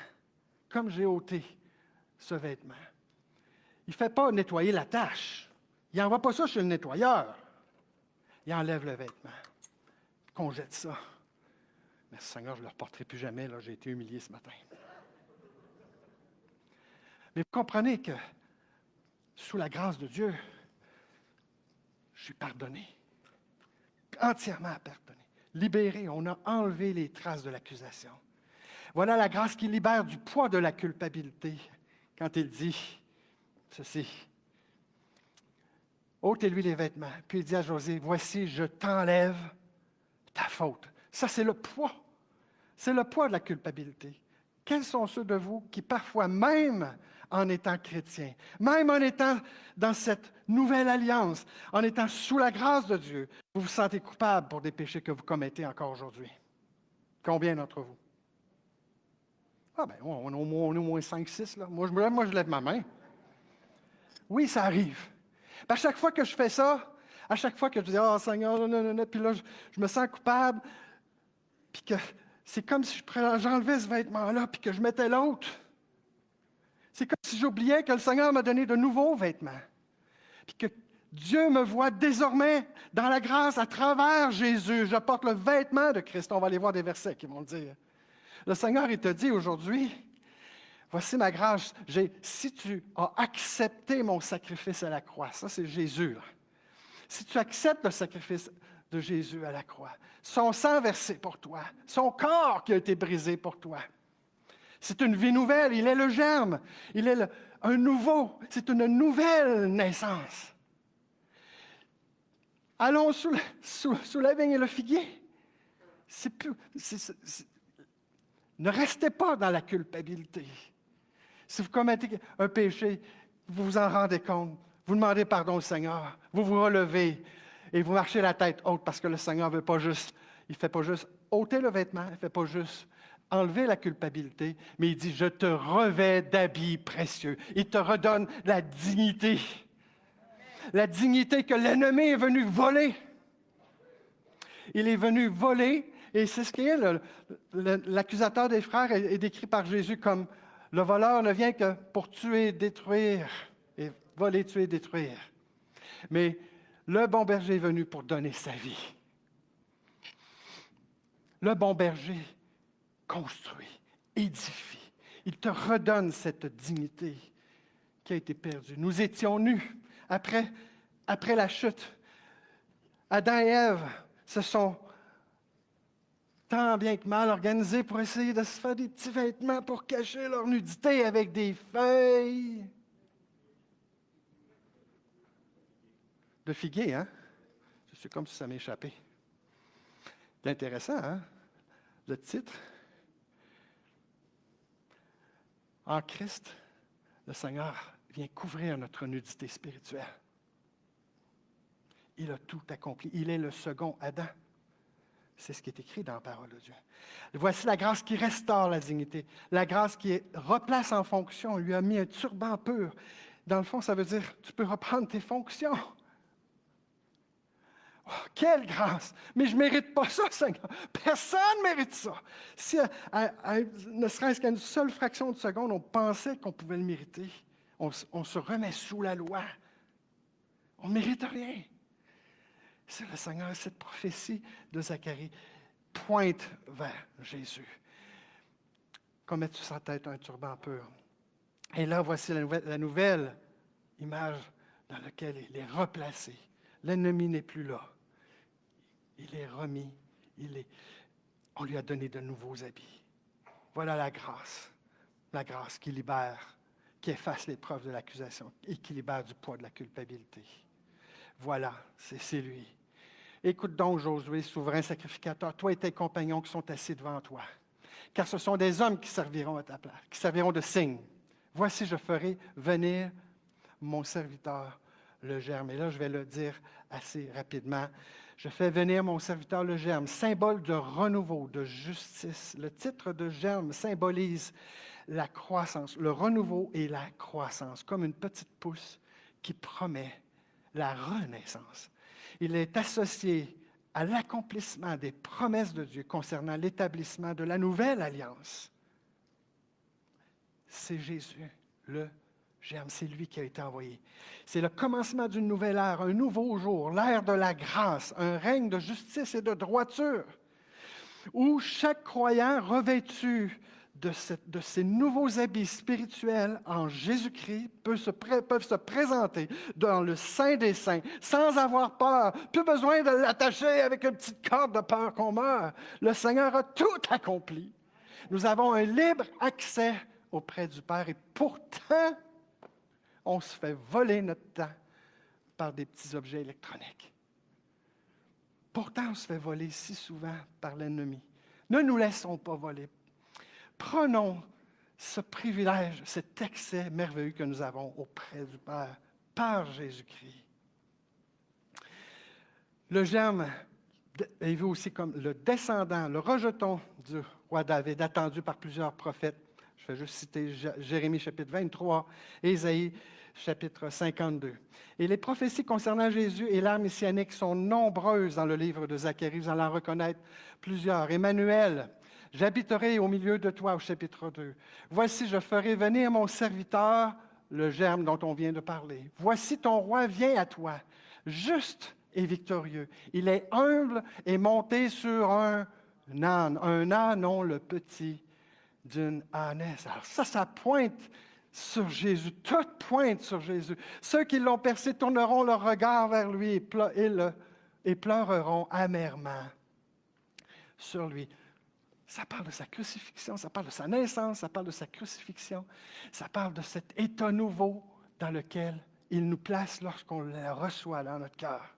comme j'ai ôté ce vêtement. Il ne fait pas nettoyer la tâche. Il n'envoie pas ça chez le nettoyeur. Il enlève le vêtement. Qu'on jette ça. Merci Seigneur, je ne le reporterai plus jamais. Là, j'ai été humilié ce matin. Mais vous comprenez que sous la grâce de Dieu, je suis pardonné. Entièrement pardonné. Libéré, on a enlevé les traces de l'accusation. Voilà la grâce qui libère du poids de la culpabilité quand il dit ceci. Ôtez-lui les vêtements. Puis il dit à José, voici, je t'enlève ta faute. Ça, c'est le poids. C'est le poids de la culpabilité. Quels sont ceux de vous qui, parfois, même en étant chrétiens, même en étant dans cette nouvelle alliance, en étant sous la grâce de Dieu, vous vous sentez coupable pour des péchés que vous commettez encore aujourd'hui? Combien d'entre vous? Ah bien, on est au moins 5-6, là. Moi, je lève ma main. Oui, ça arrive. Puis à chaque fois que je fais ça, à chaque fois que je dis « Oh Seigneur, non, puis là, je me sens coupable, puis que c'est comme si j'enlevais ce vêtement-là, puis que je mettais l'autre. C'est comme si j'oubliais que le Seigneur m'a donné de nouveaux vêtements, puis que Dieu me voit désormais dans la grâce à travers Jésus. Je porte le vêtement de Christ. On va aller voir des versets qui vont le dire. Le Seigneur, il te dit aujourd'hui, voici ma grâce. Si tu as accepté mon sacrifice à la croix, ça c'est Jésus, là. Si tu acceptes le sacrifice de Jésus à la croix. Son sang versé pour toi. Son corps qui a été brisé pour toi. C'est une vie nouvelle. Il est le germe. Il est un nouveau. C'est une nouvelle naissance. Allons sous la vigne et le figuier. Ne restez pas dans la culpabilité. Si vous commettez un péché, vous vous en rendez compte. Vous demandez pardon au Seigneur. Vous vous relevez et vous marchez la tête haute parce que le Seigneur ne veut pas juste, il ne fait pas juste ôter le vêtement, il ne fait pas juste enlever la culpabilité, mais il dit, je te revêts d'habits précieux. Il te redonne la dignité. La dignité que l'ennemi est venu voler. Il est venu voler, et c'est ce qui est l'accusateur des frères est décrit par Jésus comme le voleur ne vient que pour tuer, détruire, et voler, tuer, détruire. Mais le bon berger est venu pour donner sa vie. Le bon berger construit, édifie. Il te redonne cette dignité qui a été perdue. Nous étions nus. Après la chute, Adam et Ève se sont tant bien que mal organisés pour essayer de se faire des petits vêtements pour cacher leur nudité avec des feuilles de figuier, hein? C'est comme si ça m'échappait. C'est intéressant, hein? Le titre. En Christ, le Seigneur vient couvrir notre nudité spirituelle. Il a tout accompli. Il est le second Adam. C'est ce qui est écrit dans la parole de Dieu. Voici la grâce qui restaure la dignité. La grâce qui replace en fonction. On lui a mis un turban pur. Dans le fond, ça veut dire tu peux reprendre tes fonctions. Oh, quelle grâce! Mais je ne mérite pas ça, Seigneur. Personne ne mérite ça. Si, ne serait-ce qu'à une seule fraction de seconde, on pensait qu'on pouvait le mériter, on se remet sous la loi. On ne mérite rien. C'est le Seigneur, cette prophétie de Zacharie pointe vers Jésus. Comme mets-tu sa tête un turban pur. Et là, voici la nouvelle image dans laquelle il est replacé. L'ennemi n'est plus là. Il est remis. On lui a donné de nouveaux habits. Voilà la grâce qui libère, qui efface les preuves de l'accusation et qui libère du poids de la culpabilité. Voilà, c'est lui. Écoute donc, Josué, souverain sacrificateur, toi et tes compagnons qui sont assis devant toi, car ce sont des hommes qui serviront à ta place, qui serviront de signe. Voici, je ferai venir mon serviteur, le germe. Et là, je vais le dire assez rapidement. Je fais venir mon serviteur, le germe, symbole de renouveau, de justice. Le titre de germe symbolise la croissance, le renouveau et la croissance, comme une petite pousse qui promet la renaissance. Il est associé à l'accomplissement des promesses de Dieu concernant l'établissement de la nouvelle alliance. C'est Jésus, le germe, c'est lui qui a été envoyé. C'est le commencement d'une nouvelle ère, un nouveau jour, l'ère de la grâce, un règne de justice et de droiture, où chaque croyant revêtu de ces nouveaux habits spirituels en Jésus-Christ peuvent se présenter dans le Saint des Saints sans avoir peur. Plus besoin de l'attacher avec une petite corde de peur qu'on meurt. Le Seigneur a tout accompli. Nous avons un libre accès auprès du Père et pourtant, on se fait voler notre temps par des petits objets électroniques. Pourtant, on se fait voler si souvent par l'ennemi. Ne nous laissons pas voler. Prenons ce privilège, cet accès merveilleux que nous avons auprès du Père par Jésus-Christ. Le germe est vu aussi comme le descendant, le rejeton du roi David, attendu par plusieurs prophètes. Je vais juste citer Jérémie chapitre 23, Ésaïe chapitre 52. Et les prophéties concernant Jésus et l'ère messianique sont nombreuses dans le livre de Zacharie. Vous allez en reconnaître plusieurs. Emmanuel, j'habiterai au milieu de toi, au chapitre 2. Voici, je ferai venir mon serviteur, le germe dont on vient de parler. Voici, ton roi vient à toi, juste et victorieux. Il est humble et monté sur un ânon, le petit d'une ânesse. Alors ça pointe sur Jésus. Tout pointe sur Jésus. Ceux qui l'ont percé tourneront leur regard vers lui et le et pleureront amèrement sur lui. Ça parle de sa crucifixion, ça parle de sa naissance, ça parle de sa crucifixion, ça parle de cet état nouveau dans lequel il nous place lorsqu'on le reçoit dans notre cœur.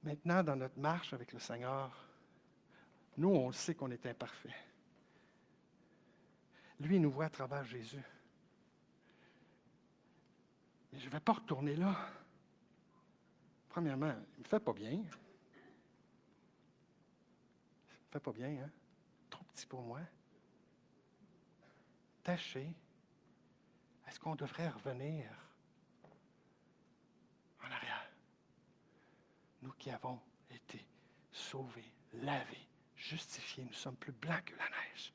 Maintenant, dans notre marche avec le Seigneur, nous, on le sait qu'on est imparfait. Lui, il nous voit à travers Jésus. Mais je ne vais pas retourner là. Premièrement, il ne me fait pas bien. Il ne me fait pas bien, hein? Trop petit pour moi. Taché. Est-ce qu'on devrait revenir en arrière? Nous qui avons été sauvés, lavés, justifiés, nous sommes plus blancs que la neige.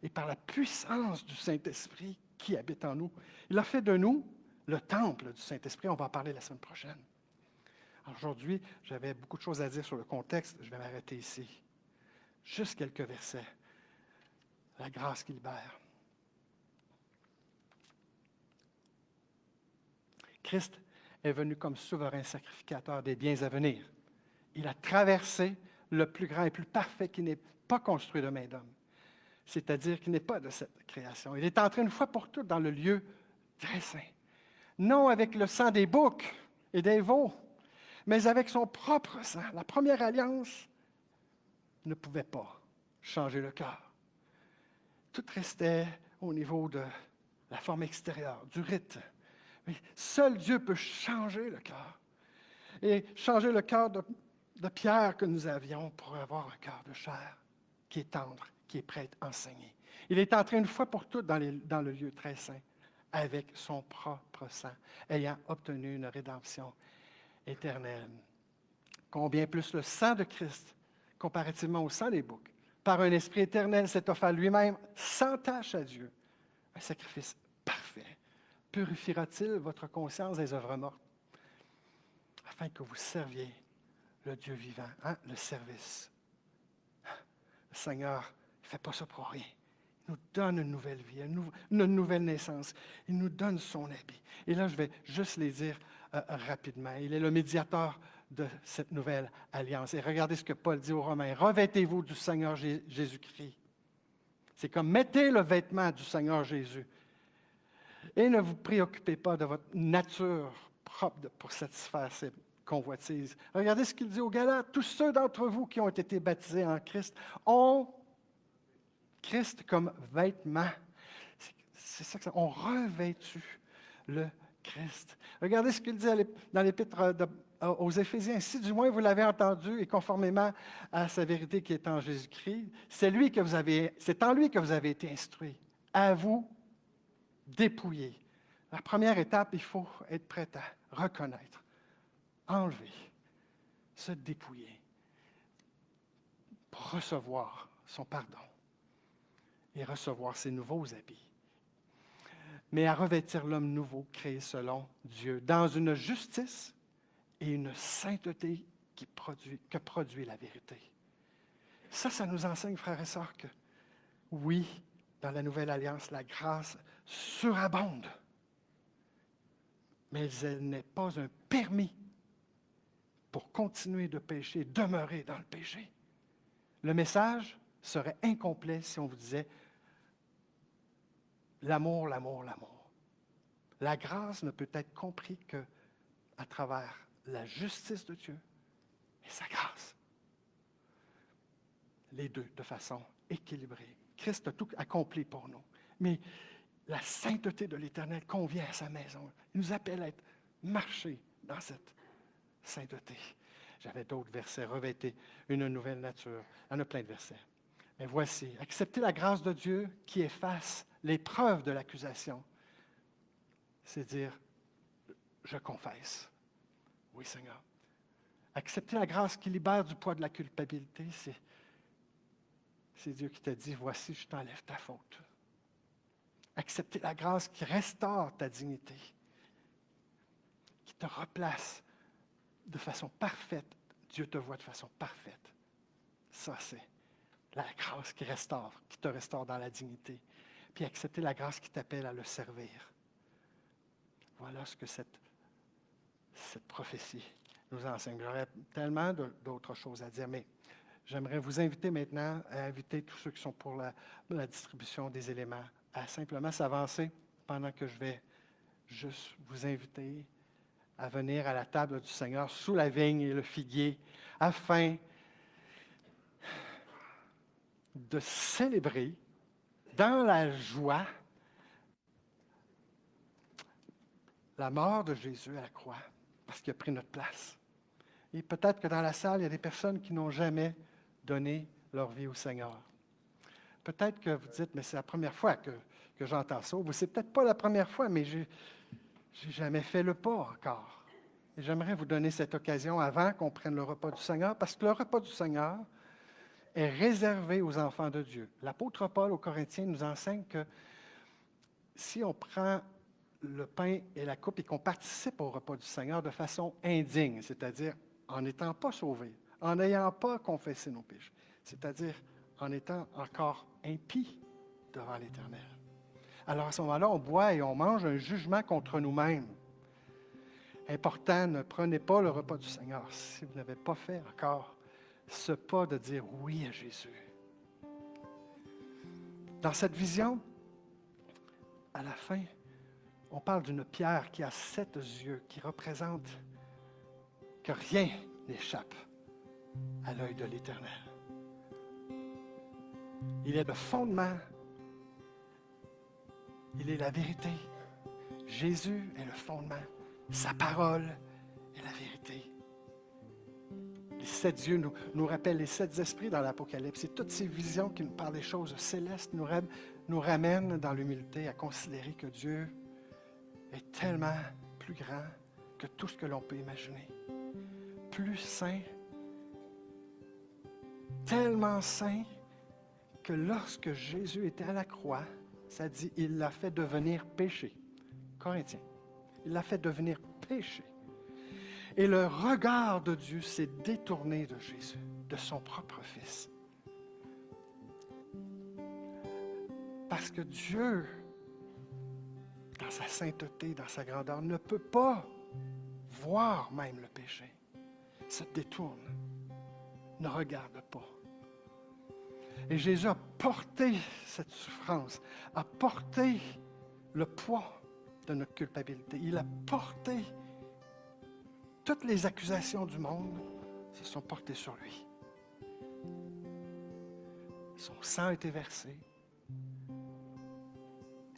Et par la puissance du Saint-Esprit qui habite en nous, il a fait de nous le temple du Saint-Esprit. On va en parler la semaine prochaine. Alors aujourd'hui, j'avais beaucoup de choses à dire sur le contexte. Je vais m'arrêter ici. Juste quelques versets. La grâce qui libère. Christ est venu comme souverain sacrificateur des biens à venir. Il a traversé le plus grand et plus parfait qui n'est pas construit de main d'homme, c'est-à-dire qui n'est pas de cette création. Il est entré une fois pour toutes dans le lieu très saint, non avec le sang des boucs et des veaux, mais avec son propre sang. La première alliance ne pouvait pas changer le cœur. Tout restait au niveau de la forme extérieure, du rite. Mais seul Dieu peut changer le cœur. Et changer le cœur de pierre que nous avions pour avoir un cœur de chair qui est tendre, qui est prêt à enseigner. Il est entré une fois pour toutes dans le lieu très saint, avec son propre sang, ayant obtenu une rédemption éternelle. Combien plus le sang de Christ, comparativement au sang des boucs, par un esprit éternel s'est offert lui-même sans tache à Dieu, un sacrifice parfait. Purifiera-t-il votre conscience des œuvres mortes, afin que vous serviez le Dieu vivant, le service. Le Seigneur ne fait pas ça pour rien. Il nous donne une nouvelle vie, une nouvelle naissance. Il nous donne son habit. Et là, je vais juste les dire rapidement. Il est le médiateur de cette nouvelle alliance. Et regardez ce que Paul dit aux Romains. Revêtez-vous du Seigneur Jésus-Christ. C'est comme mettez le vêtement du Seigneur Jésus. Et ne vous préoccupez pas de votre nature propre pour satisfaire ces convoitises. Regardez ce qu'il dit aux Galates. Tous ceux d'entre vous qui ont été baptisés en Christ ont Christ comme vêtement. C'est ça que ça. On revêtu le Christ. Regardez ce qu'il dit dans l'Épître aux Éphésiens. Si du moins vous l'avez entendu et conformément à sa vérité qui est en Jésus-Christ, c'est en lui que vous avez été instruits. À vous dépouiller. La première étape, il faut être prêt à reconnaître, enlever, se dépouiller pour recevoir son pardon et recevoir ses nouveaux habits. Mais à revêtir l'homme nouveau créé selon Dieu, dans une justice et une sainteté que produit la vérité. Ça nous enseigne, frères et sœurs, que oui, dans la Nouvelle Alliance, la grâce surabonde, mais elle n'est pas un permis pour continuer de pécher, demeurer dans le péché. Le message serait incomplet si on vous disait l'amour, l'amour, l'amour. La grâce ne peut être comprise qu'à travers la justice de Dieu et sa grâce. Les deux de façon équilibrée. Christ a tout accompli pour nous. Mais la sainteté de l'Éternel convient à sa maison. Il nous appelle à marcher dans cette sainteté. J'avais d'autres versets. Revêtez une nouvelle nature. Il y en a plein de versets. Mais voici, acceptez la grâce de Dieu qui efface les preuves de l'accusation. C'est dire, je confesse. Oui, Seigneur. Accepter la grâce qui libère du poids de la culpabilité, c'est Dieu qui t'a dit, voici, je t'enlève ta faute. Accepter la grâce qui restaure ta dignité, qui te replace de façon parfaite. Dieu te voit de façon parfaite. Ça, c'est la grâce qui te restaure dans la dignité. Puis accepter la grâce qui t'appelle à le servir. Voilà ce que cette cette prophétie nous enseigne. J'aurais tellement d'autres choses à dire, mais j'aimerais vous inviter maintenant à inviter tous ceux qui sont pour la distribution des éléments à simplement s'avancer pendant que je vais juste vous inviter à venir à la table du Seigneur sous la vigne et le figuier afin de célébrer dans la joie la mort de Jésus à la croix parce qu'il a pris notre place. Et peut-être que dans la salle, il y a des personnes qui n'ont jamais donné leur vie au Seigneur. Peut-être que vous dites, mais c'est la première fois que j'entends ça. Ou c'est peut-être pas la première fois, mais j'ai jamais fait le pas encore. Et j'aimerais vous donner cette occasion avant qu'on prenne le repas du Seigneur, parce que le repas du Seigneur est réservé aux enfants de Dieu. L'apôtre Paul aux Corinthiens nous enseigne que si on prend le pain et la coupe et qu'on participe au repas du Seigneur de façon indigne, c'est-à-dire en n'étant pas sauvés, en n'ayant pas confessé nos péchés, c'est-à-dire en étant encore impies devant l'Éternel. Alors à ce moment-là, on boit et on mange un jugement contre nous-mêmes. Important, ne prenez pas le repas du Seigneur si vous n'avez pas fait encore ce pas de dire oui à Jésus. Dans cette vision, à la fin, on parle d'une pierre qui a 7 yeux, qui représente que rien n'échappe à l'œil de l'Éternel. Il est le fondement, il est la vérité. Jésus est le fondement, sa parole est la vérité. Les 7 yeux nous rappellent les 7 esprits dans l'Apocalypse. Et toutes ces visions qui nous parlent des choses célestes nous ramènent dans l'humilité à considérer que Dieu est tellement plus grand que tout ce que l'on peut imaginer. Plus saint, tellement saint que lorsque Jésus était à la croix, ça dit, il l'a fait devenir péché. Corinthiens, il l'a fait devenir péché. Et le regard de Dieu s'est détourné de Jésus, de son propre Fils. Parce que Dieu, dans sa sainteté, dans sa grandeur, ne peut pas voir même le péché. Se détourne, ne regarde pas. Et Jésus a porté cette souffrance, a porté le poids de notre culpabilité. Il a porté toutes les accusations du monde se sont portées sur lui. Son sang a été versé.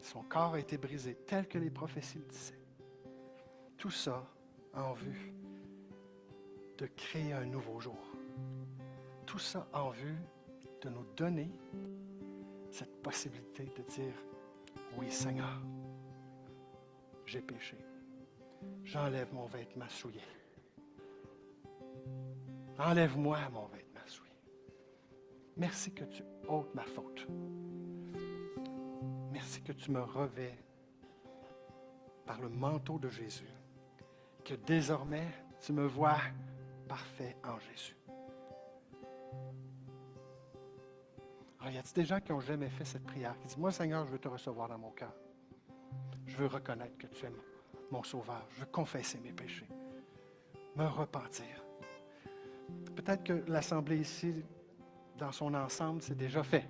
Son corps a été brisé, tel que les prophéties le disaient. Tout ça en vue de créer un nouveau jour. Tout ça en vue de nous donner cette possibilité de dire, oui Seigneur, j'ai péché. J'enlève mon vêtement souillé. Enlève-moi mon vêtement souillé. Merci que tu ôtes ma faute. Merci que tu me revêts par le manteau de Jésus. Que désormais, tu me vois parfait en Jésus. Alors, y a-t-il des gens qui n'ont jamais fait cette prière, qui disent, moi Seigneur, je veux te recevoir dans mon cœur. Je veux reconnaître que tu es mon sauveur. Je veux confesser mes péchés. Me repentir. Peut-être que l'Assemblée ici, dans son ensemble, c'est déjà fait.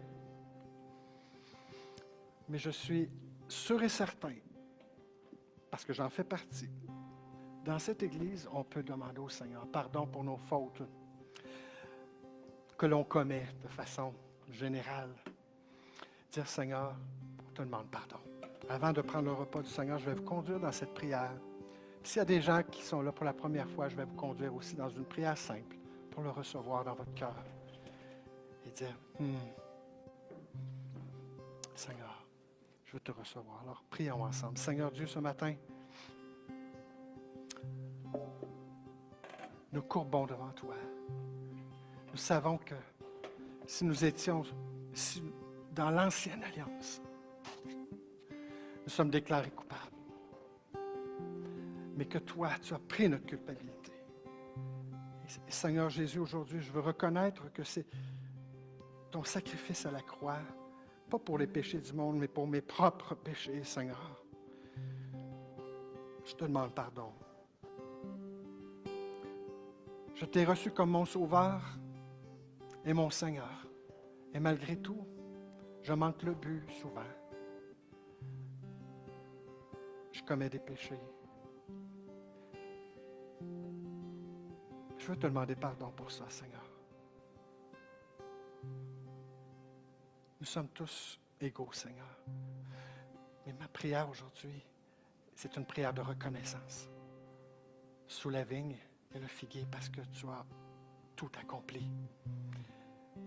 Mais je suis sûr et certain, parce que j'en fais partie, dans cette Église, on peut demander au Seigneur pardon pour nos fautes que l'on commet de façon générale. Dire, Seigneur, on te demande pardon. Avant de prendre le repas du Seigneur, je vais vous conduire dans cette prière. S'il y a des gens qui sont là pour la première fois, je vais vous conduire aussi dans une prière simple pour le recevoir dans votre cœur. Et dire, Seigneur, je veux te recevoir. Alors, prions ensemble. Seigneur Dieu, ce matin, nous courbons devant toi. Nous savons que si nous étions dans l'ancienne alliance, nous sommes déclarés coupables. Mais que toi, tu as pris notre culpabilité. Et Seigneur Jésus, aujourd'hui, je veux reconnaître que c'est ton sacrifice à la croix, pas pour les péchés du monde, mais pour mes propres péchés, Seigneur. Je te demande pardon. Je t'ai reçu comme mon Sauveur et mon Seigneur. Et malgré tout, je manque le but souvent. Je commets des péchés. Je veux te demander pardon pour ça, Seigneur. Nous sommes tous égaux, Seigneur. Mais ma prière aujourd'hui, c'est une prière de reconnaissance. Sous la vigne et le figuier, parce que tu as tout accompli.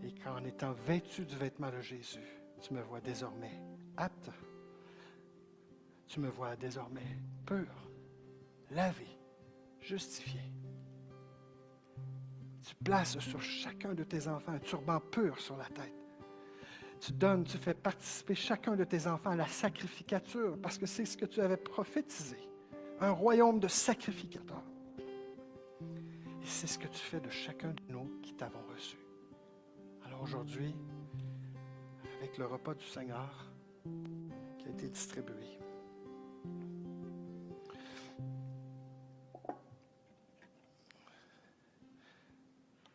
Et qu'en étant vêtu du vêtement de Jésus, tu me vois désormais apte. Tu me vois désormais pur, lavé, justifié. Tu places sur chacun de tes enfants un turban pur sur la tête. Tu fais participer chacun de tes enfants à la sacrificature, parce que c'est ce que tu avais prophétisé. Un royaume de sacrificateurs. Et c'est ce que tu fais de chacun de nous qui t'avons reçu. Alors aujourd'hui, avec le repas du Seigneur qui a été distribué,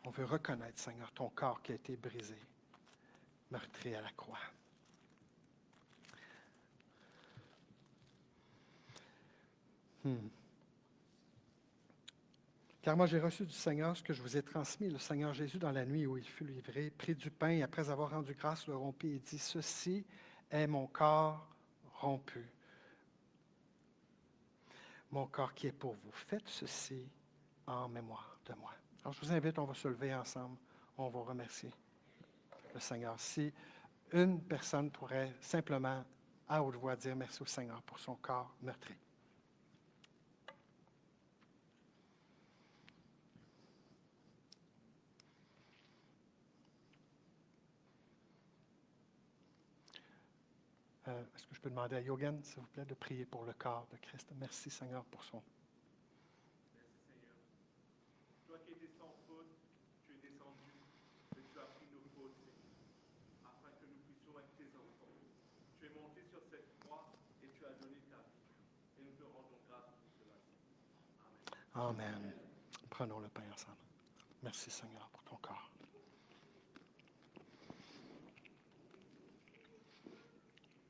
on veut reconnaître, Seigneur, ton corps qui a été brisé, meurtri à la croix. Car moi, j'ai reçu du Seigneur ce que je vous ai transmis. Le Seigneur Jésus, dans la nuit où il fut livré, prit du pain et après avoir rendu grâce, le rompit et dit, « Ceci est mon corps rompu, mon corps qui est pour vous. Faites ceci en mémoire de moi. » Alors, je vous invite, on va se lever ensemble. On va remercier le Seigneur. Si une personne pourrait simplement, à haute voix, dire merci au Seigneur pour son corps meurtri. Est-ce que je peux demander à Yogan, s'il vous plaît, de prier pour le corps de Christ? Merci, Seigneur, pour son. Merci Seigneur. Toi qui étais sans faute, tu es descendu et tu as pris nos fautes, Seigneur, afin que nous puissions être tes enfants. Tu es monté sur cette croix et tu as donné ta vie. Et nous te rendons grâce pour cela. Amen. Amen. Prenons le pain ensemble. Merci, Seigneur, pour ton corps.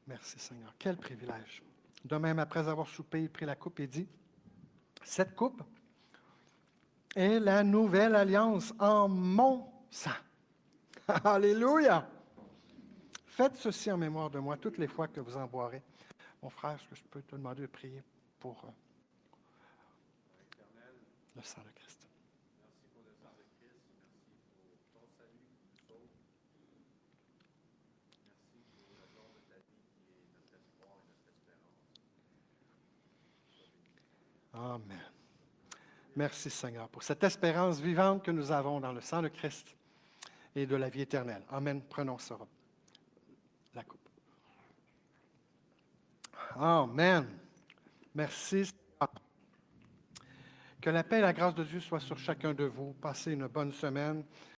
Merci, Seigneur. Quel privilège. De même, après avoir soupé, il prit la coupe et dit, « Cette coupe est la nouvelle alliance en mon sang. » Alléluia! Faites ceci en mémoire de moi toutes les fois que vous en boirez. Mon frère, est-ce que je peux te demander de prier pour le sang de Christ? Merci pour le sang de Christ. Merci pour ton salut qui nous sauve. Merci pour le don de ta vie qui est notre espoir et notre espérance. Amen. Merci Seigneur pour cette espérance vivante que nous avons dans le sang de Christ et de la vie éternelle. Amen. Prenons ça. La coupe. Amen. Merci Seigneur. Que la paix et la grâce de Dieu soient sur chacun de vous. Passez une bonne semaine.